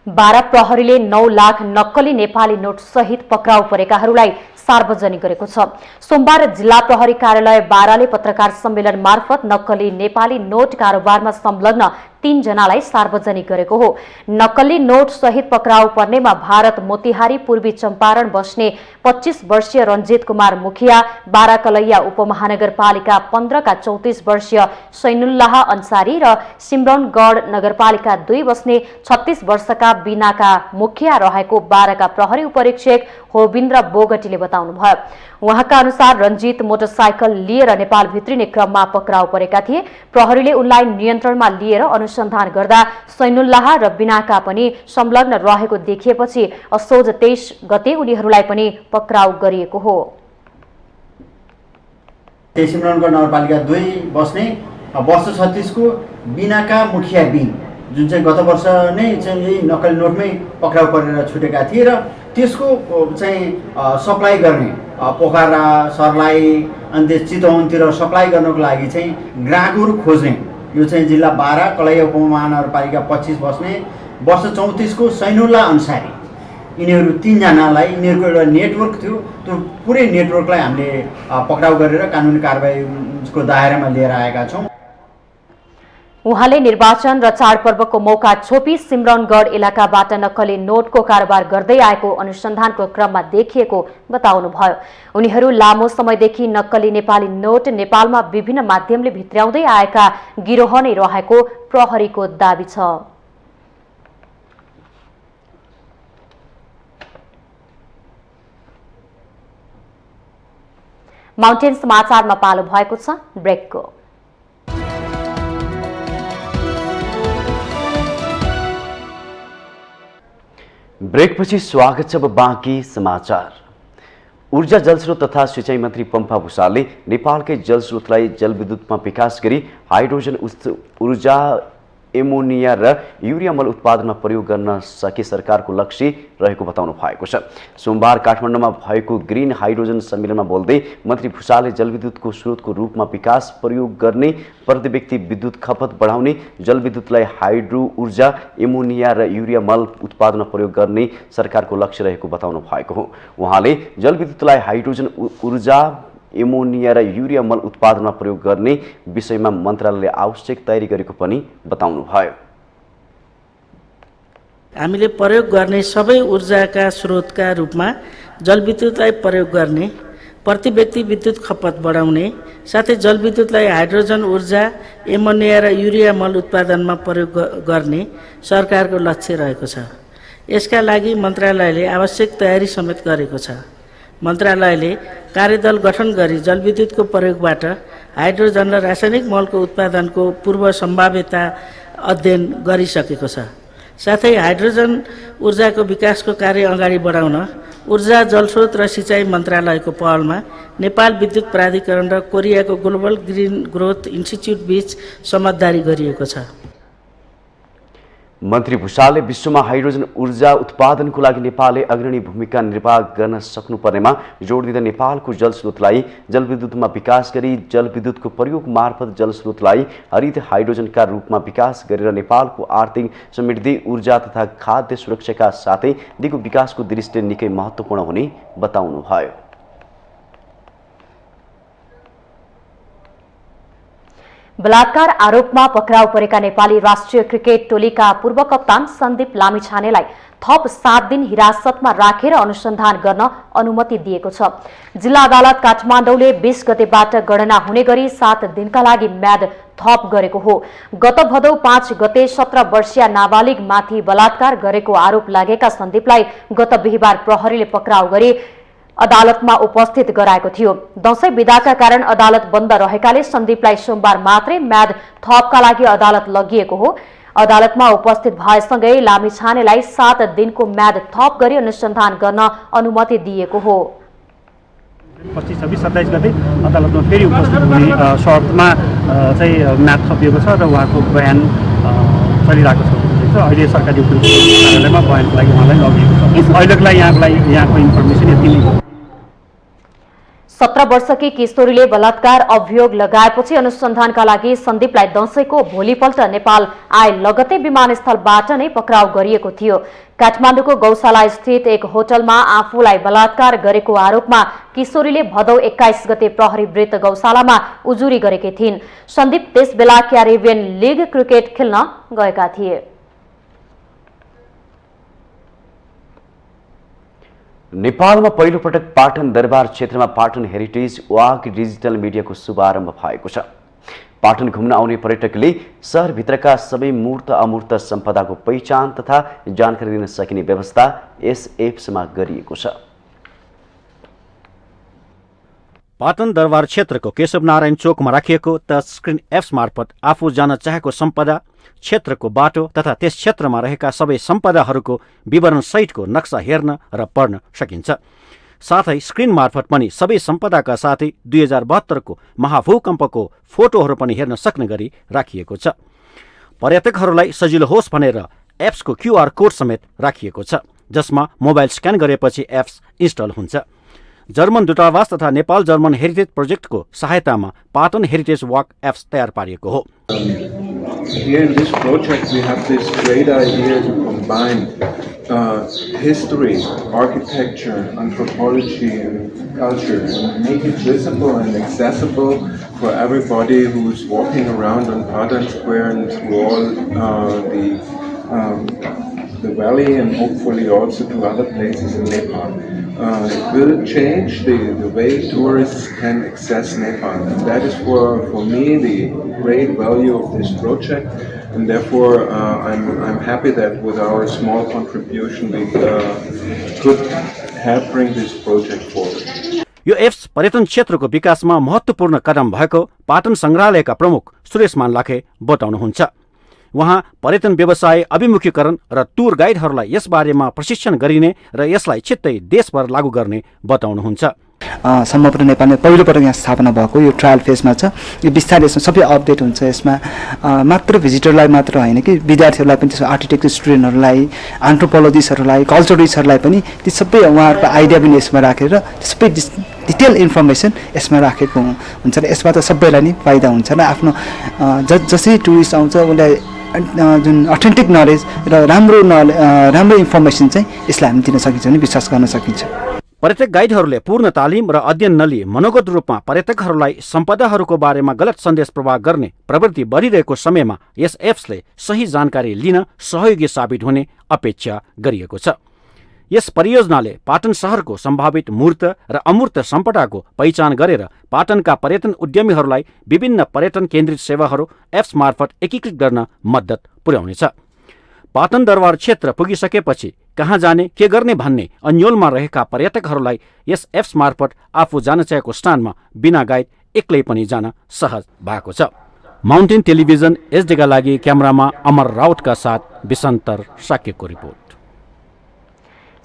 12 प्रहरीले 9 लाख नक्कली नेपाली नोट सहित पक्राउ परेकाहरूलाई सार्वजनिक गरेको छ। सोमबार जिल्ला प्रहरी कार्यालय 12 ले पत्रकार सम्मेलन मार्फत नक्कली नेपाली नोट कारोबारमा संलग्न 3 जनालाई सार्वजनिक गरेको हो। नक्कली नोट सहित पक्राउ पर्नेमा भारत मोतिहारी पूर्वी चम्पारण बस्ने 25 वर्षीय रञ्जित कुमार मुखिया, बाराकलैया उपमहानगरपालिका 15 का 34 वर्षीय सैनुल्लाह अन्सारी र सिमरनगढ नगरपालिका 2 बस्ने 36 वर्षका बिनाका मुखिया रहेको 12 का प्रहरी उपरीक्षक होविन्द्र बोगटीले बताउनुभयो। उहाँका अनुसार रञ्जित मोटरसाइकल लिएर नेपाल भित्रिने क्रममा पक्राउ परेका थिए। प्रहरीले उनलाई नियन्त्रणमा लिएर अनुसन्धान गर्दा सैनुल्लाह र बिनाका पनि संलग्न रहेको देखिएपछि असोज 23 गते उनीहरूलाई पनि पक्राउ गरिएको हो। सिमरनगढ नगरपालिका 2 बस्ने वर्ष 36 को बिनाका मुखिया बिन, जुन चाहिँ गत वर्ष नै चाहिँ यही नक्कली नोटमै पक्राउ परेर छुटेका थिए र त्यसको चाहिँ सप्लाई गर्ने पोखरा, सर्लाही अनि त्यस चितवनतिर सप्लाई गर्नको लागि चाहिँ ग्राहकहरू खोज्ने यो चाहिँ जिल्ला 12 कलैया उपमहानगरपालिका 25 बस्ने वर्ष 34 को सैनुल्लाह अन्सारी, यिनीहरू 3 जनालाई, यिनीहरूको एउटा नेटवर्क थियो, त्यो पुरै नेटवर्कलाई हामीले पक्राउ गरेर कानुनी कारबाहीको दायरामा लिएर आएका छौँ। उहाँले निर्वाचन र चाडपर्वको मौका छोपी सिमरनगढ इलाकाबाट नक्कली नोटको कारोबार गर्दै आएको अनुसन्धानको क्रममा देखिएको बताउनुभयो। उनीहरू लामो समयदेखि नक्कली नेपाली नोट नेपालमा विभिन्न माध्यमले भित्र्याउँदै आएका गिरोह नै रहेको प्रहरीको दाबी छ। माउन्टेन समाचारमा पालो भएको छ ब्रेकको। ब्रेकपछि स्वागत छ। अब बाँकी समाचार। ऊर्जा जलस्रोत तथा सिंचाई मन्त्री पम्फा भूषालले नेपालकै जलस्रोतलाई जलविद्युतमा विकास गरी हाइड्रोजन ऊर्जा, एमोनिया र युरिया मल उत्पादनमा प्रयोग गर्न सके सरकारको लक्ष्य रहेको बताउनु भएको छ। सोमबार काठमाडौँमा भएको ग्रिन हाइड्रोजन सम्मेलनमा बोल्दै मन्त्री भूषालले जलविद्युतको स्रोतको रूपमा विकास, प्रयोग गर्ने, प्रति व्यक्ति विद्युत खपत बढाउने, जलविद्युतलाई हाइड्रो ऊर्जा, एमोनिया र युरिया मल उत्पादनमा प्रयोग गर्ने सरकारको लक्ष्य रहेको बताउनु भएको हो। उहाँले जलविद्युतलाई हाइड्रोजन ऊर्जा, एमोनिया र युरिया मल उत्पादनमा प्रयोग गर्ने विषयमा मन्त्रालयले आवश्यक तयारी गरेको पनि बताउनुभयो। हामीले प्रयोग गर्ने सबै ऊर्जाका स्रोतका रूपमा जलविद्युतलाई प्रयोग गर्ने, प्रति व्यक्ति विद्युत खपत बढाउने, साथै जलविद्युतलाई हाइड्रोजन ऊर्जा, एमोनिया र युरिया मल उत्पादनमा प्रयोग गर्ने सरकारको लक्ष्य रहेको छ। यसका लागि मन्त्रालयले आवश्यक तयारी समेत गरेको छ। मन्त्रालयले कार्यदल गठन गरी जलविद्युतको प्रयोगबाट हाइड्रोजन र रासायनिक मलको उत्पादनको पूर्व सम्भाव्यता अध्ययन गरिसकेको छ। साथै हाइड्रोजन ऊर्जाको विकासको कार्य अगाडि बढाउन ऊर्जा, जलस्रोत र सिंचाई मन्त्रालयको पहलमा नेपाल विद्युत प्राधिकरण र कोरियाको ग्लोबल ग्रिन ग्रोथ इन्स्टिच्युट बीच समझदारी गरिएको छ। मन्त्री भूषालले विश्वमा हाइड्रोजन ऊर्जा उत्पादनको लागि नेपालले अग्रणी भूमिका निर्वाह गर्न सक्नुपर्नेमा जोड दिँदै नेपालको जलस्रोतलाई जलविद्युतमा विकास गरी जलविद्युतको प्रयोग मार्फत जलस्रोतलाई हरित हाइड्रोजनका रूपमा विकास गरेर नेपालको आर्थिक समृद्धि, ऊर्जा तथा खाद्य सुरक्षाका साथै दिगो विकासको दृष्टिले निकै महत्त्वपूर्ण हुने बताउनुभयो। बलात्कार आरोपमा पक्राउ परेका नेपाली राष्ट्रिय क्रिकेट टोलीका पूर्व कप्तान सन्दीप लामिछानेलाई थप 7 दिन हिरासतमा राखेर अनुसन्धान गर्न अनुमति दिएको छ। जिल्ला अदालत काठमाडौँले 20 गतेबाट गणना हुने गरी 7 दिनका लागि म्याद थप गरेको हो। गत भदौ 5 गते 17 वर्षीय नाबालिग माथि बलात्कार गरेको आरोप लागेका सन्दीपलाई गत बिहीबार प्रहरीले पक्राउ गरी अदालतमा उपस्थित गराएको थियो। दशैं बिदाका कारण अदालत बन्द रहेकाले सन्दीपलाई सोमबार मात्रै म्याद थपका लागि अदालत लगिएको हो। अदालतमा उपस्थित भएसँगै लामिछानेलाई 7 दिनको म्याद थप गरी अनुसन्धान गर्न अनुमति दिएको हो। 25, 26, 27 गते अदालतमा फेरि उपस्थित हुने शर्तमा चाहिँ म्याद थपिएको छ र उहाँको बयान चलिरहेको छ। अहिले सरकारी वकिल कार्यालयमा बयानको लागि उहाँलाई लगिएको छ। अहिलेको लागि यहाँको इन्फर्मेसन यति नै हो। 17 वर्षकी किशोरीले बलात्कार अभियोग लगाएपछि अनुसन्धानका लागि सन्दीपलाई दशैंको भोलिपल्ट नेपाल आए लगतै विमानस्थलबाट नै पक्राउ गरिएको थियो। काठमाडौँको गौशाला स्थित एक होटलमा आफूलाई बलात्कार गरेको आरोपमा किशोरीले भदौ 21 गते प्रहरी वृत्त गौशालामा उजुरी गरेकी थिइन्। सन्दीप त्यसबेला क्यारिबियन लिग क्रिकेट खेल्न गएका थिए। नेपालमा पहिलो पटक पाटन दरबार क्षेत्रमा पाटन हेरिटेज वाक डिजिटल मिडियाको शुभारम्भ भएको छ। पाटन घुम्न आउने पर्यटकले शहरभित्रका सबै मूर्त अमूर्त सम्पदाको पहिचान तथा जानकारी दिन सकिने व्यवस्था यस एप्समा गरिएको छ। पाटन दरबार क्षेत्रको केशवनारायण चोकमा राखिएको टच स्क्रिन एप्स मार्फत आफू जान चाहेको सम्पदा, क्षेत्रको बाटो तथा त्यस क्षेत्रमा रहेका सबै सम्पदाहरूको विवरण सहितको नक्सा हेर्न र पढ्न सकिन्छ। साथै स्क्रिन मार्फत पनि सबै सम्पदाका साथै 2072 को महाभूकम्पको फोटोहरू पनि हेर्न सक्ने गरी राखिएको छ। पर्यटकहरूलाई सजिलो होस् भनेर एप्सको QR कोड समेत राखिएको छ, जसमा मोबाइल स्क्यान गरेपछि एप्स इन्स्टल हुन्छ। जर्मन दूतावास तथा नेपाल जर्मन हेरिटेज प्रोजेक्टको सहायतामा पाटन हेरिटेज वाक एप्स तयार पारिएको हो। Here in this project we have this great idea to combine history, architecture, anthropology and culture and make it visible and accessible for everybody who's walking around on Padan Square and through all the valley and hopefully also to other places in Nepal. It will change the way tourists can access Nepal, and that is for me the great value of this project, and therefore I'm happy that with our small contribution we could help bring this project forward. यो apps पर्यटन क्षेत्रको विकासमा महत्त्वपूर्ण कदम भएको पाटन संग्रहालयका प्रमुख सुरेश मानलाखे बताउनुहुन्छ। उहाँ पर्यटन व्यवसाय अभिमुखीकरण र टुर गाइडहरूलाई यस बारेमा प्रशिक्षण गरिने र यसलाई छिट्टै देशभर लागू गर्ने बताउनुहुन्छ। सम्भवतः नेपालमा पहिलो पटक यहाँ स्थापना भएको यो ट्रायल फेजमा छ। यो बिस्तारै यसमा सबै अपडेट हुन्छ। यसमा मात्र भिजिटरलाई मात्र होइन कि विद्यार्थीहरूलाई पनि, त्यसमा आर्किटेक्चर स्टुडेन्टहरूलाई, एन्थ्रोपोलोजिस्टहरूलाई, कल्चरलिस्टहरूलाई पनि ती सबै उहाँहरूको आइडिया पनि यसमा राखेर सबै डिटेल इन्फर्मेसन यसमा राखेको हुन्छ र यसमा त सबैलाई नै फाइदा हुन्छ र आफ्नो जसै टुरिस्ट आउँछ उसलाई जुन अथेन्टिक नलेज र राम्रो इन्फर्मेसन चाहिँ यसलाई हामी दिन सकिन्छ भने विश्वास गर्न सकिन्छ। पर्यटक गाइडहरूले पूर्ण तालिम र अध्ययन नलिई मनोगत रूपमा पर्यटकहरूलाई सम्पदाहरूको बारेमा गलत सन्देश प्रवाह गर्ने प्रवृत्ति बढिरहेको समयमा यस एप्सले सही जानकारी लिन सहयोगी साबित हुने अपेक्षा गरिएको छ। यस परियोजनाले पाटन शहरको सम्भावित मूर्त र अमूर्त सम्पदाको पहिचान गरेर पाटनका पर्यटन उद्यमीहरूलाई विभिन्न पर्यटन केन्द्रित सेवाहरू एप्स मार्फत एकीकृत गर्न मद्दत पुर्याउनेछ। पाटन दरबार क्षेत्र पुगिसकेपछि कहाँ जाने, के गर्ने भन्ने अन्योलमा रहेका पर्यटकहरूलाई यस एप्स मार्फत आफू जान चाहेको स्थानमा बिना गाइड एक्लै पनि जान सहज भएको छ। माउन्टेन टेलिभिजन एसडीका लागि क्यामेरामा अमर राउतका साथ विसन्तर साक्यको रिपोर्ट।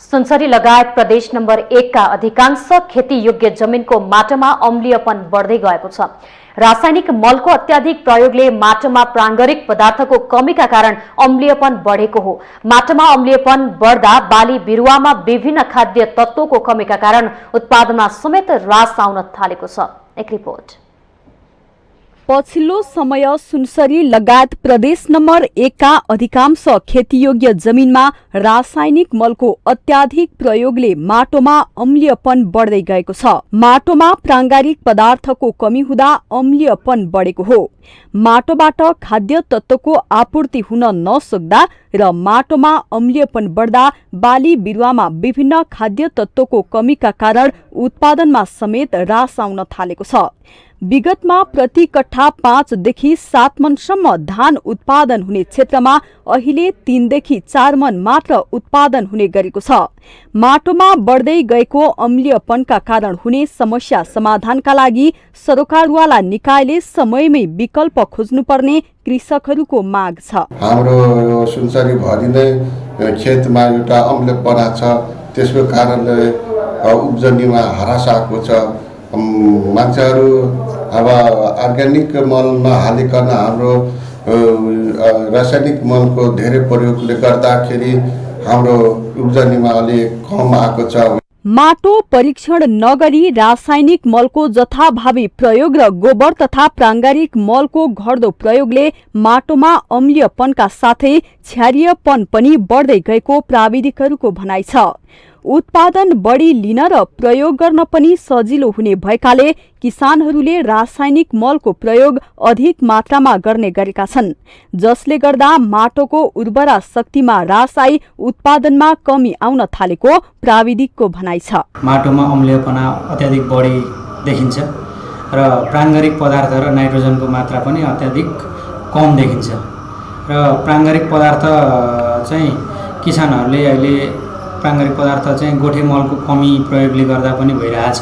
सुनसरी लगायत प्रदेश नम्बर 1 का अधिकांश खेती योग्य जमिनको माटोमा अम्लीयपन बढ्दै गएको छ। रासायनिक मलको अत्याधिक प्रयोगले माटोमा प्राङ्गारिक पदार्थको कमीका कारण अम्लीयपन बढेको हो। माटोमा अम्लीयपन बढ्दा बाली बिरुवामा विभिन्न खाद्य तत्त्वको कमीका कारण उत्पादनमा समेत ह्रास आउन थालेको छ। एक रिपोर्ट। पछिल्लो समय सुनसरी लगायत प्रदेश नम्बर 1 का अधिकांश खेतीयोग्य जमिनमा रासायनिक मलको अत्याधिक प्रयोगले माटोमा अम्लीयपन बढ्दै गएको छ। माटोमा प्राङ्गारिक पदार्थको कमी हुँदा अम्लीयपन बढेको हो। माटोबाट खाद्य तत्त्वको आपूर्ति हुन नसक्दा र माटोमा अम्लीयपन बढ्दा बाली बिरुवामा विभिन्न खाद्य तत्त्वको कमीका कारण उत्पादनमा समेत ह्रास आउन थालेको छ। विगतमा प्रति कट्ठा 5 देखि 7 मनसम्म धान उत्पादन हुने क्षेत्रमा अहिले 3 देखि 4 मन मात्र उत्पादन हुने गरेको छ। माटोमा बढ्दै गएको अम्लीयपनका कारण हुने समस्या समाधानका लागि सरकारवाला निकायले समयमै विकल्प खोज्नुपर्ने कृषकहरूको माग छ। हाम्रो सुनसरी भरि नै खेतमा एउटा अम्लीयपना छ, त्यसको कारणले उब्जनीमा ह्रास आएको छ। मान्छेहरू अब अर्ग्यानिक मल नहालिकन हाम्रो रासायनिक मलको धेरै प्रयोगले गर्दाखेरि हाम्रो उब्जनीमा अलिक कम आएको छ। माटो परीक्षण नगरी रासायनिक मलको जथाभावी प्रयोग र गोबर तथा प्राङ्गारिक मलको घट्दो प्रयोगले माटोमा अम्लीयपनका साथै क्षारीयपन पनि बढ्दै गएको प्राविधिकहरूको भनाइ छ। उत्पादन बढी लिन र प्रयोग गर्न पनि सजिलो हुने भएकाले किसानहरूले रासायनिक मलको प्रयोग अधिक मात्रामा गर्ने गरेका छन्, जसले गर्दा माटोको उर्वरा शक्तिमा ह्रास आई उत्पादनमा कमी आउन थालेको प्राविधिकको भनाइ छ। माटोमा अम्लीयपना अत्याधिक बढी देखिन्छ र प्राङ्गारिक पदार्थ र नाइट्रोजनको मात्रा पनि अत्याधिक कम देखिन्छ र प्राङ्गारिक पदार्थ चाहिँ किसानहरूले अहिले प्राङ्गारिक पदार्थ चाहिँ गोठे मलको कमी प्रयोगले गर्दा पनि भइरहेछ।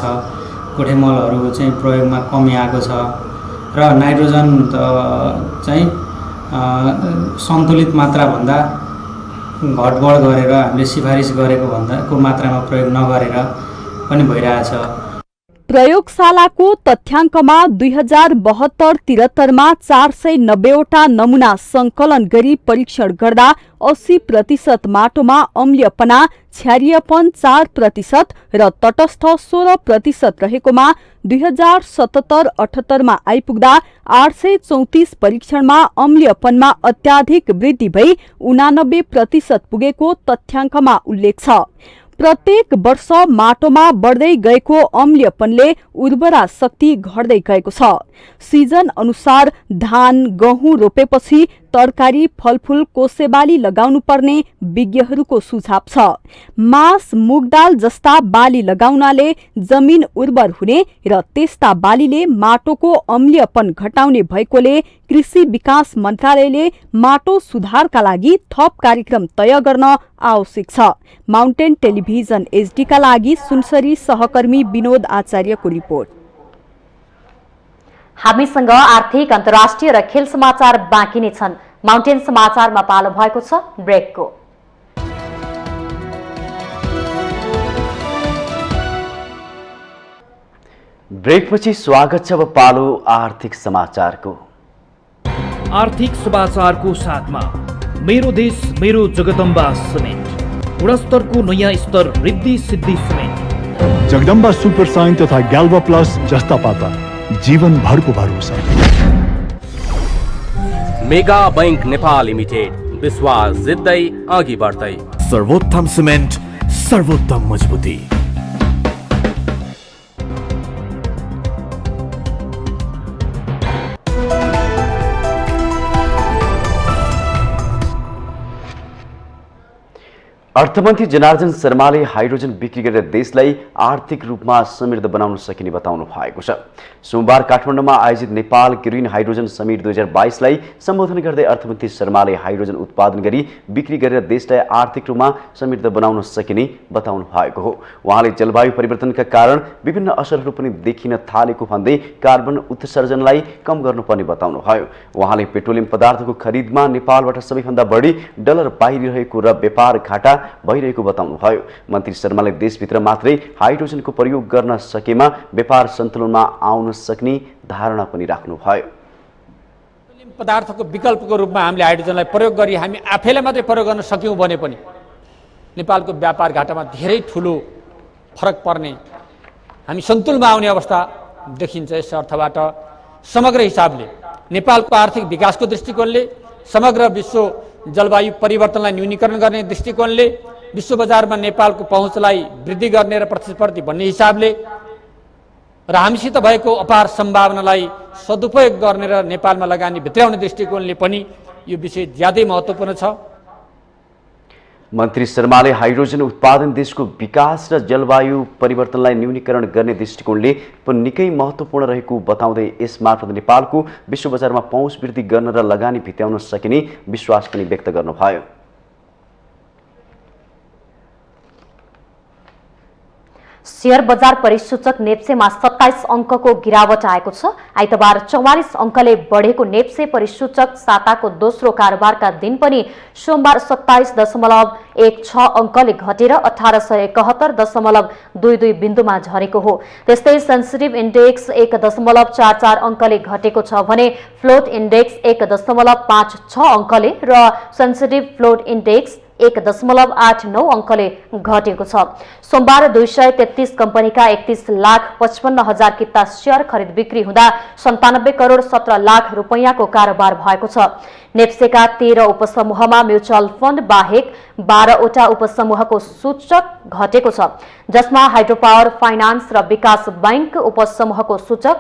गोठे मलहरू चाहिँ प्रयोगमा कमी आएको छ र नाइट्रोजन चाहिँ सन्तुलित मात्राभन्दा घटबढ गरेर हामीले सिफारिस गरेको भन्दाको मात्रामा प्रयोग नगरेर पनि भइरहेछ। प्रयोगशालाको तथ्याङ्कमा 2072-73 मा 490वटा नमुना सङ्कलन गरी परीक्षण गर्दा 80% माटोमा अम्लीयपना, क्षारीयपन 4% र तटस्थ 16% रहेकोमा 2077-78 मा आइपुग्दा 834 परीक्षणमा अम्लीयपनमा अत्याधिक वृद्धि भई 89% पुगेको तथ्याङ्कमा उल्लेख छ। प्रत्येक वर्ष माटोमा बढ्दै गएको अम्लीयपनले उर्वरा शक्ति घट्दै गएको छ। सिजन अनुसार धान, गहुँ रोपेपछि तरकारी, फलफूल, कोसेबाली लगाउनु पर्ने विज्ञहरूको सुझाव छ। मास, मुगदाल जस्ता बाली लगाउनाले जमिन उर्वर हुने र त्यस्ता बालीले माटोको अम्लीयपन घटाउने भएकोले कृषि विकास मन्त्रालयले माटो सुधारका लागि थप कार्यक्रम तय गर्न आवश्यक छ। माउन्टेन टेलिभिजन HD का लागि सुनसरी सहकर्मी विनोद आचार्यको रिपोर्ट। हामीसँग आर्थिक, अन्तर्राष्ट्रिय र खेल समाचार बाँकी नै छन्। माउन्टेन समाचारमा पालो भएको छ ब्रेकको। ब्रेकपछि स्वागत छ। अब पालो आर्थिक समाचारको। आर्थिक समाचारको साथमा मेरो देश मेरो जगदम्बा सिमेन्ट, गुणस्तरको नयाँ स्तर Riddhi Siddhi cement, Jagadamba super sign तथा ग्याल्वा प्लस जस्ता पाता जीवन भरको भरोसा। मेगा बैंक नेपाल लिमिटेड, विश्वास जित्दै अघि बढ्दै। सर्वोत्तम सिमेन्ट, सर्वोत्तम मजबुती। अर्थमन्त्री जनार्दन शर्माले हाइड्रोजन बिक्री गरेर देशलाई आर्थिक रूपमा समृद्ध बनाउन सकिने बताउनु भएको छ। सोमबार काठमाडौँमा आयोजित नेपाल ग्रिन हाइड्रोजन समिट 2022 लाई सम्बोधन गर्दै अर्थमन्त्री शर्माले हाइड्रोजन उत्पादन गरी बिक्री गरेर देशलाई आर्थिक रूपमा समृद्ध बनाउन सकिने बताउनु भएको हो। उहाँले जलवायु परिवर्तनका कारण विभिन्न असरहरू पनि देखिन थालेको भन्दै कार्बन उत्सर्जनलाई कम गर्नुपर्ने बताउनुभयो। उहाँले पेट्रोलियम पदार्थको खरिदमा नेपालबाट सबैभन्दा बढी डलर पाइरहेको र व्यापार घाटा भइरहेको बताउनुभयो। मन्त्री शर्माले देशभित्र मात्रै हाइड्रोजनको प्रयोग गर्न सकेमा व्यापार सन्तुलनमा आउन सक्ने धारणा पनि राख्नुभयो। पदार्थको विकल्पको रूपमा हामीले हाइड्रोजनलाई प्रयोग गरी हामी आफैलाई मात्रै प्रयोग गर्न सक्यौँ भने पनि नेपालको व्यापार घाटामा धेरै ठुलो फरक पर्ने, हामी सन्तुलनमा आउने अवस्था देखिन्छ। यस अर्थबाट समग्र हिसाबले नेपालको आर्थिक विकासको दृष्टिकोणले, समग्र विश्व जलवायु परिवर्तनलाई न्यूनीकरण गर्ने दृष्टिकोणले, विश्व बजारमा नेपालको पहुँचलाई वृद्धि गर्ने र प्रतिस्पर्धी बन्ने हिसाबले र हामीसित भएको अपार सम्भावनालाई सदुपयोग गर्ने र नेपालमा लगानी भित्राउने दृष्टिकोणले पनि यो विषय ज्यादै महत्त्वपूर्ण छ। मन्त्री शर्माले हाइड्रोजन उत्पादन देशको विकास र जलवायु परिवर्तनलाई न्यूनीकरण गर्ने दृष्टिकोणले पनि निकै महत्त्वपूर्ण रहेको बताउँदै यसमार्फत नेपालको विश्व बजारमा पहुँच वृद्धि गर्न र लगानी भित्याउन सकिने विश्वास पनि व्यक्त गर्नुभयो। शेयर बजार परिसूचक नेप्सेमा 27 अङ्कको गिरावट आएको छ। आइतबार 44 अङ्कले बढेको नेप्से परिसूचक साताको दोस्रो कारोबारका दिन पनि सोमबार 27.16 अङ्कले घटेर 1871.22 बिन्दुमा झरेको हो। त्यस्तै सेन्सिटिभ इन्डेक्स 1.44 अङ्कले घटेको छ भने फ्लोट इन्डेक्स 1.56 अङ्कले र सेन्सिटिभ फ्लोट इन्डेक्स 1.89 अङ्कले घटेको छ। सोमबार 233 कम्पनीका 31,55,000 किता शेयर खरिद बिक्री हुँदा 97 करोड 17 लाख रुपैयाँको कारोबार भएको छ। नेप्सेका 13 उपसमूहमा म्युचुअल फन्ड बाहेक 12वटा उपसमूहको सूचक घटेको छ, जसमा हाइड्रोपावर फाइनान्स र विकास बैंक उपसमूहको सूचक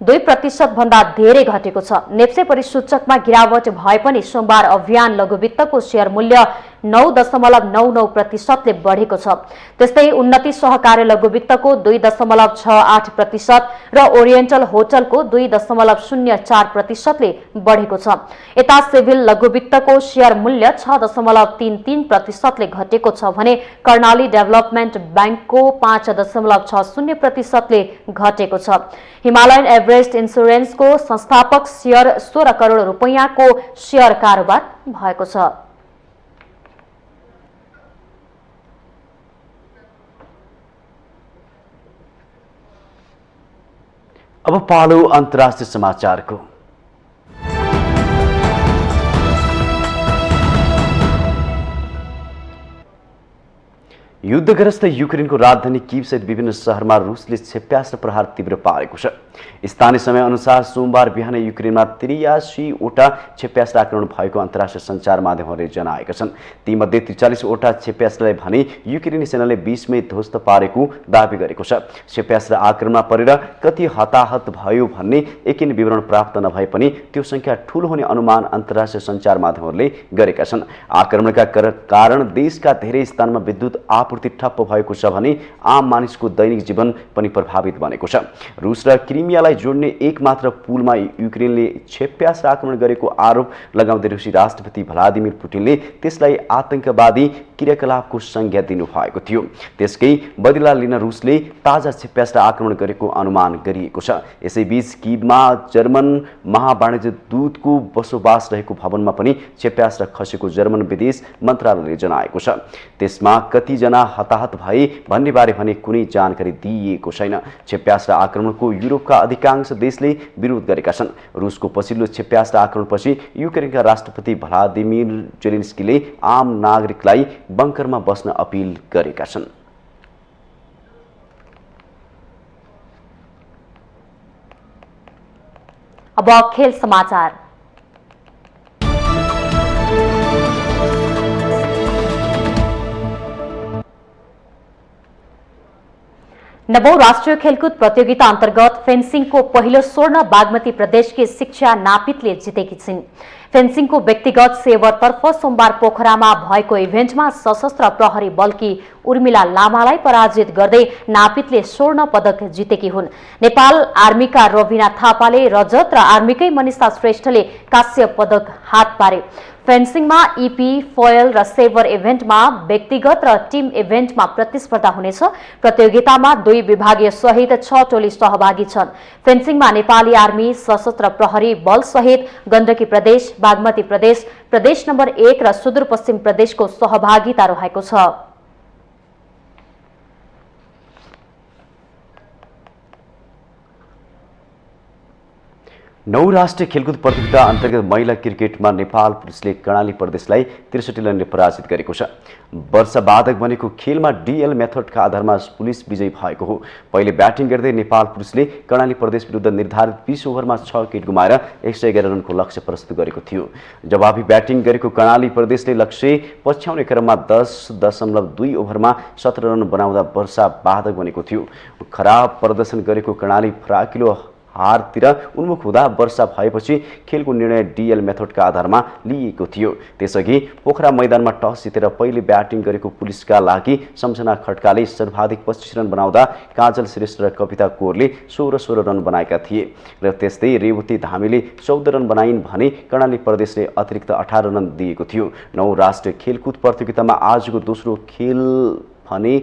2% भन्दा धेरै घटेको छ। नेप्से परिसूचकमा गिरावट भए पनि सोमबार अभियान लघुवित्तको शेयर मूल्य 9.99% बढेको छ। त्यस्तै उन्नति सहकारी लघुवित्तको 2.68% र ओरिएन्टल होटलको 2.04% बढेको छ। यता सिभिल लघुवित्तको शेयर मूल्य 6.33% घटेको छ भने कर्णाली डेभलपमेन्ट ब्याङ्कको 5.60% घटेको छ। हिमालयन एभरेस्ट इन्सुरेन्सको संस्थापक शेयर 16 करोड रुपैयाँको शेयर कारोबार भएको छ। अब पालो अन्तर्राष्ट्रिय समाचारको। युद्धग्रस्त युक्रेनको राजधानी कीवसहित विभिन्न शहरमा रुसले क्षेप्यास्त्र प्रहार तीव्र पारेको छ। स्थानीय समय अनुसार सोमबार बिहान युक्रेनमा 83वटा क्षेप्यास्त्र आक्रमण भएको अन्तर्राष्ट्रिय सञ्चार माध्यमहरूले जनाएका छन्। तीमध्ये 43वटा क्षेप्यास्त्रलाई भने युक्रेनी सेनाले 20 मै ध्वस्त पारेको दावी गरेको छ। क्षेप्यास्त्र आक्रमणमा परेर कति हताहत भयो भन्ने एकिन विवरण प्राप्त नभए पनि त्यो संख्या ठूलो हुने अनुमान अन्तर्राष्ट्रिय सञ्चार माध्यमहरूले गरेका छन्। आक्रमणका कारण देशका धेरै स्थानमा विद्युत आपूर्ति ठप्प भएको छ भने आम मानिसको दैनिक जीवन पनि प्रभावित बनेको छ। रुस र क्रिमियालाई जोड्ने एकमात्र पुलमा युक्रेनले क्षेप्यास्त्र आक्रमण गरेको आरोप लगाउँदै रुसी राष्ट्रपति भ्लादिमिर पुटिनले त्यसलाई आतंकवादी क्रियाकलापको संज्ञा दिनुभएको थियो। त्यसकै बदला लिन रुसले ताजा क्षेप्यास्त्र आक्रमण गरेको अनुमान गरिएको छ। यसैबीच कीवमा जर्मन महावाणिज्य दूतको बसोबास रहेको भवनमा पनि क्षेप्यास्त्र खसेको जर्मन विदेश मन्त्रालयले जनाएको छ। त्यसमा कतिजना हताहत भए भन्ने बारे भने कुनै जानकारी दिइएको छैन। क्षेप्यास्त्र आक्रमणको युरोपका अधिकांश देशले विरोध गरेका छन्। रुसको पछिल्लो क्षेप्यास्त्र आक्रमणपछि युक्रेनका राष्ट्रपति भ्लादिमिर जेलेन्स्कीले आम नागरिकलाई बङ्करमा बस्न अपिल गरेका छन्। अब खेल समाचार। नवौं राष्ट्रिय खेलकुद प्रतियोगिता अन्तर्गत फेन्सिङको पहिलो स्वर्ण बागमती प्रदेशकी शिक्षा नापितले जितेकी छिन्। फेन्सिङको व्यक्तिगत सेवरतर्फ सोमबार पोखरामा भएको इभेन्टमा सशस्त्र प्रहरी बलकी उर्मिला लामालाई पराजित गर्दै नापितले स्वर्ण पदक जितेकी हुन्। नेपाल आर्मीका रविना थापाले रजत र आर्मीकै मनिषा श्रेष्ठले कांस्य पदक हात पारे। फेन्सिङमा इपी, फोयल र सेवर इभेन्टमा व्यक्तिगत र टिम इभेन्टमा प्रतिस्पर्धा हुनेछ। प्रतियोगितामा 2 विभागीय सहित 6 टोली सहभागी छन्। फेन्सिङमा नेपाली आर्मी, सशस्त्र प्रहरी बल सहित गण्डकी प्रदेश, बागमती प्रदेश, प्रदेश नम्बर 1 र सुदूरपश्चिम प्रदेशको सहभागिता रहेको छ। नौ राष्ट्रिय खेलकुद प्रतियोगिता अन्तर्गत महिला क्रिकेटमा नेपाल पुलिसले कर्णाली प्रदेशलाई 63 रनले पराजित गरेको छ। वर्षबाधक बनेको खेलमा डीएल मेथडका आधारमा पुलिस विजयी भएको हो। पहिले ब्याटिङ गर्दै नेपाल पुलिसले कर्णाली प्रदेश विरुद्ध निर्धारित 20 ओभरमा 6 विकेट गुमाएर 111 रनको लक्ष्य प्रस्तुत गरेको थियो। जवाबी ब्याटिङ गरेको कर्णाली प्रदेशले लक्ष्य पछ्याउने क्रममा 10.2 ओभरमा 17 रन बनाउँदा वर्षबाधक बनेको थियो। खराब प्रदर्शन गरेको कर्णाली फराकिलो हारतिर उन्मुख हुँदा वर्षा भएपछि खेलको निर्णय डिएल मेथडका आधारमा लिइएको थियो। त्यसअघि पोखरा मैदानमा टस जितेर पहिले ब्याटिङ गरेको पुलिसका लागि सम्झना खड्काले सर्वाधिक 25 रन बनाउँदा काजल श्रेष्ठ र कविता कोरले 16 रन बनाएका थिए र त्यस्तै रेवती धामीले 14 रन बनाइन् भने कर्णाली प्रदेशले अतिरिक्त 18 रन दिएको थियो। 9 राष्ट्रिय खेलकुद प्रतियोगितामा आजको दोस्रो खेल भने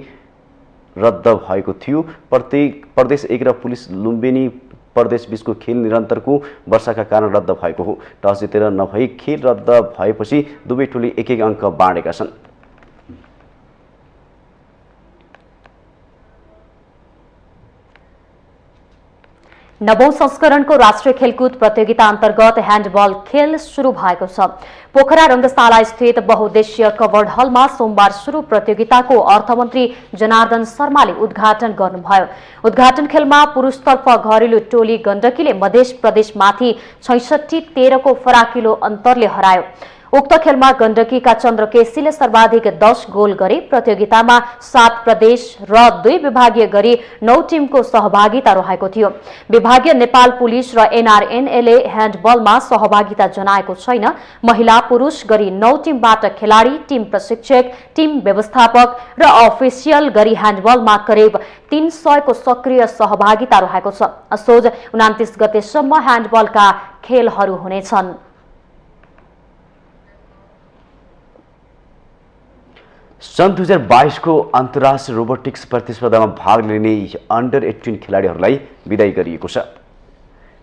रद्द भएको थियो। प्रदेश 1 र पुलिस लुम्बिनी प्रदेश बीचको खेल निरन्तरको वर्षाका कारण रद्द भएको हो। टस जितेर नभई खेल रद्द भएपछि दुवै टोली 1-1 अङ्क बाँडेका छन्। नवौं संस्करणको राष्ट्रिय खेलकुद प्रतियोगिता अन्तर्गत ह्यान्डबल खेल सुरु भएको छ। पोखरा रङ्गशाला स्थित बहुउद्देश्य कवर्ड हलमा सोमबार सुरु प्रतियोगिताको अर्थमन्त्री जनार्दन शर्माले उद्घाटन गर्नुभयो। उद्घाटन खेलमा पुरुषतर्फ घरेलु टोली गण्डकीले मध्य प्रदेशमाथि 66-13 को फराकिलो अन्तरले हरायो। उक्त खेलमा गण्डकीका चन्द्रकेशीले सर्वाधिक 10 गोल गरे। प्रतियोगितामा 7 प्रदेश र 2 विभागीय गरी 9 टिमको सहभागिता रहेको थियो। विभागीय नेपाल पुलिस र एनआरएनएले ह्यान्डबलमा सहभागिता जनाएको छैन। महिला पुरुष गरी 9 टिमबाट खेलाडी, टिम प्रशिक्षक, टिम व्यवस्थापक र अफिसियल गरी ह्यान्डबलमा करिब 300 को सक्रिय सहभागिता रहेको छ। असोज 29 गतेसम्म ह्यान्डबलका खेलहरू हुनेछन्। सन् 2022 को अन्तर्राष्ट्रिय रोबोटिक्स प्रतिस्पर्धामा भाग लिने अन्डर 18 खेलाडीहरूलाई बिदाई गरिएको छ।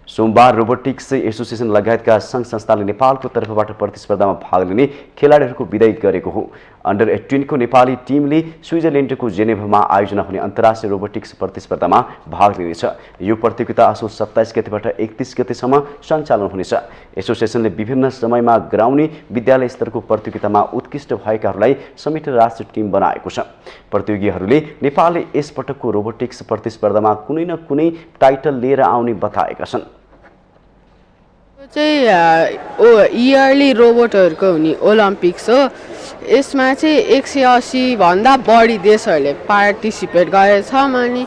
सोमबार रोबोटिक्स एसोसिएसन लगायतका सङ्घ संस्थाले नेपालको तर्फबाट प्रतिस्पर्धामा भाग लिने खेलाडीहरूको बिदाई गरेको हो। अन्डर 18 को नेपाली टिमले स्विजरल्यान्डको जेनेभामा आयोजना हुने अन्तर्राष्ट्रिय रोबोटिक्स प्रतिस्पर्धामा भाग लिनेछ। यो प्रतियोगिता असोज 27 गतेबाट 31 गतेसम्म सञ्चालन हुनेछ। एसोसिएसनले विभिन्न समयमा गराउने विद्यालय स्तरको प्रतियोगितामा उत्कृष्ट भएकाहरूलाई समेटेर राष्ट्रिय टिम बनाएको छ। प्रतियोगीहरूले नेपालले यसपटकको रोबोटिक्स प्रतिस्पर्धामा कुनै न कुनै टाइटल लिएर आउने बताएका छन्। इयरली रोबोटहरूको हुने ओलम्पिक्स हो। यसमा चाहिँ 180 भन्दा बढी देशहरूले पार्टिसिपेट गरेछ। अनि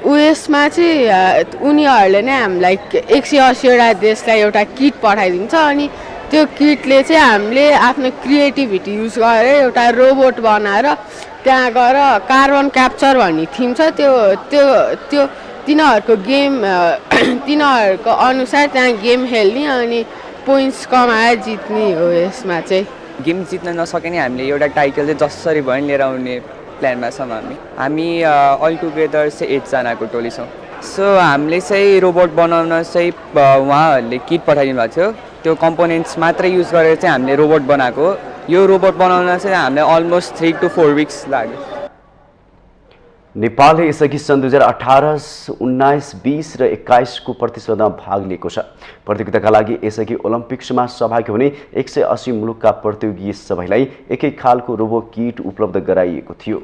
उयसमा चाहिँ उनीहरूले नै हामीलाई 180 वटा देशलाई एउटा किट पठाइदिन्छ। अनि त्यो किटले चाहिँ हामीले आफ्नो क्रिएटिभिटी युज गरेर एउटा रोबोट बनाएर त्यहाँ गएर कार्बन क्याप्चर भन्ने थिम छ। त्यो तिनीहरूको गेम तिनीहरूको अनुसार त्यहाँ गेम खेल्ने अनि पोइन्ट्स कमाएर जित्ने हो। यसमा चाहिँ गेम जित्न नसके नि हामीले एउटा टाइटल चाहिँ जसरी भयो नि लिएर आउने प्लानमा छौँ। हामी अल टुगेदर चाहिँ 8 जनाको टोली छौँ। सो हामीले चाहिँ रोबोट बनाउन चाहिँ उहाँहरूले किट पठाइदिनु भएको थियो। त्यो कम्पोनेन्ट्स मात्रै युज गरेर चाहिँ हामीले रोबोट बनाएको। यो रोबोट बनाउन चाहिँ हामीलाई अलमोस्ट 3 to 4 weeks लाग्यो। नेपालले यसअघि सन् 2018, 19, 20 र 21 को प्रतिस्पर्धामा भाग लिएको छ। प्रतियोगिताका लागि यसअघि ओलम्पिक्समा सहभागी हुने 180 मुलुकका प्रतियोगी सबैलाई एकै खालको रोबो किट उपलब्ध गराइएको थियो।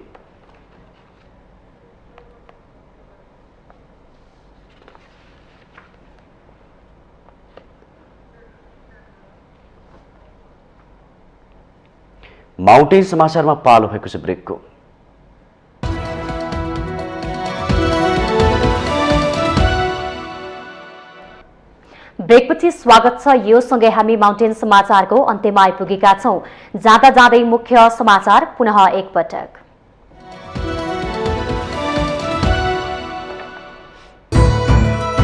माउन्टेन समाचारमा पालो भएको छ ब्रेकको। ब्रेकपछि स्वागत छ। यो सँगै हामी माउन्टेन समाचारको अन्त्यमा आइपुगेका छौं। जाँदा जाँदै मुख्य समाचार पुनः एकपटक।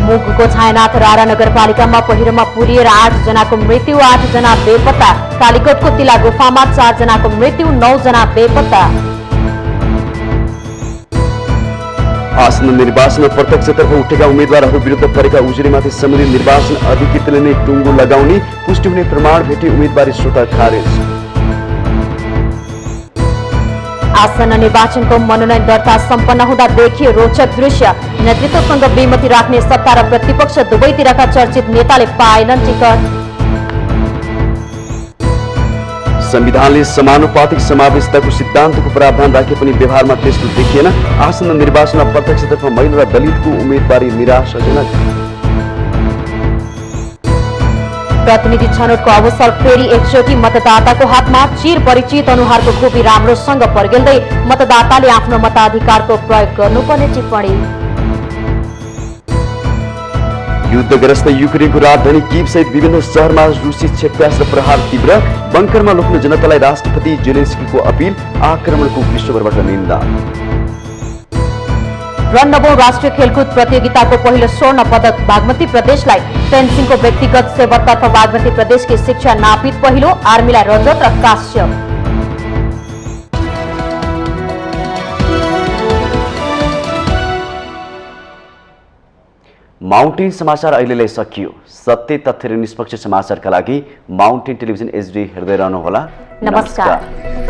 मुगुको छायानाथ रारा नगरपालिकामा पहिरोमा पुरिएर 8 जनाको मृत्यु, 8 जना बेपत्ता। कालीकोटको तिला गुफामा 4 जनाको मृत्यु, 9 जना बेपत्ता। आसन निर्वाचनमा प्रत्यक्षतर्फ उठेका उम्मेद्वारहरू विरुद्ध परेका उजुरीमाथि सम्बन्धित निर्वाचन अधिकृतले नै टुङ्गो लगाउने, पुष्टि हुने प्रमाण भेटी उम्मेदवारी स्वतः खारेज। आसन निर्वाचनको मनोनयन दर्ता सम्पन्न हुँदा देखियो रोचक दृश्य। नेतृत्वसँग विमति राख्ने सत्ता र प्रतिपक्ष दुवैतिरका चर्चित नेताले पाएनन् टिकट। संविधानले समानुपातिक समावेशिताको सिद्धान्तको प्रावधान राखे पनि व्यवहारमा त्यस्तो देखिएन। आसन निर्वाचनमा प्रत्यक्षतर्फ महिला र दलितको उम्मेदवारी निराशाजनक। प्रतिनिधि छनौटको अवसर फेरि एकचोटि मतदाताको हातमा। चिर परिचित अनुहारको खूबी राम्रोसँग पर्गेल्दै मतदाताले आफ्नो मताधिकारको प्रयोग गर्नुपर्ने टिप्पणी। युद्धग्रस्त युक्रेनको राजधानी कीव सहित विभिन्न शहरमा रुसी क्षेप्यास र प्रहार तीव्र, बङ्करमा लुक्न जनतालाई राष्ट्रपति जेलेन्स्कीको अपील, आक्रमणको विश्वभरबाट निन्दा। र 9औं राष्ट्रिय खेलकुद प्रतियोगिताको पहिलो स्वर्ण पदक बागमती प्रदेशलाई, फेन्सिङको व्यक्तिगत सेवातर्फ बागमती प्रदेशकी शिक्षा नापित पहिलो, आर्मीलाई रजत र कांस्य। माउन्टेन समाचार अहिलेलाई सकियो। सत्य तथ्य र निष्पक्ष समाचारका लागि माउन्टेन टेलिभिजन HD हेर्दै रहनुहोला। नमस्कार।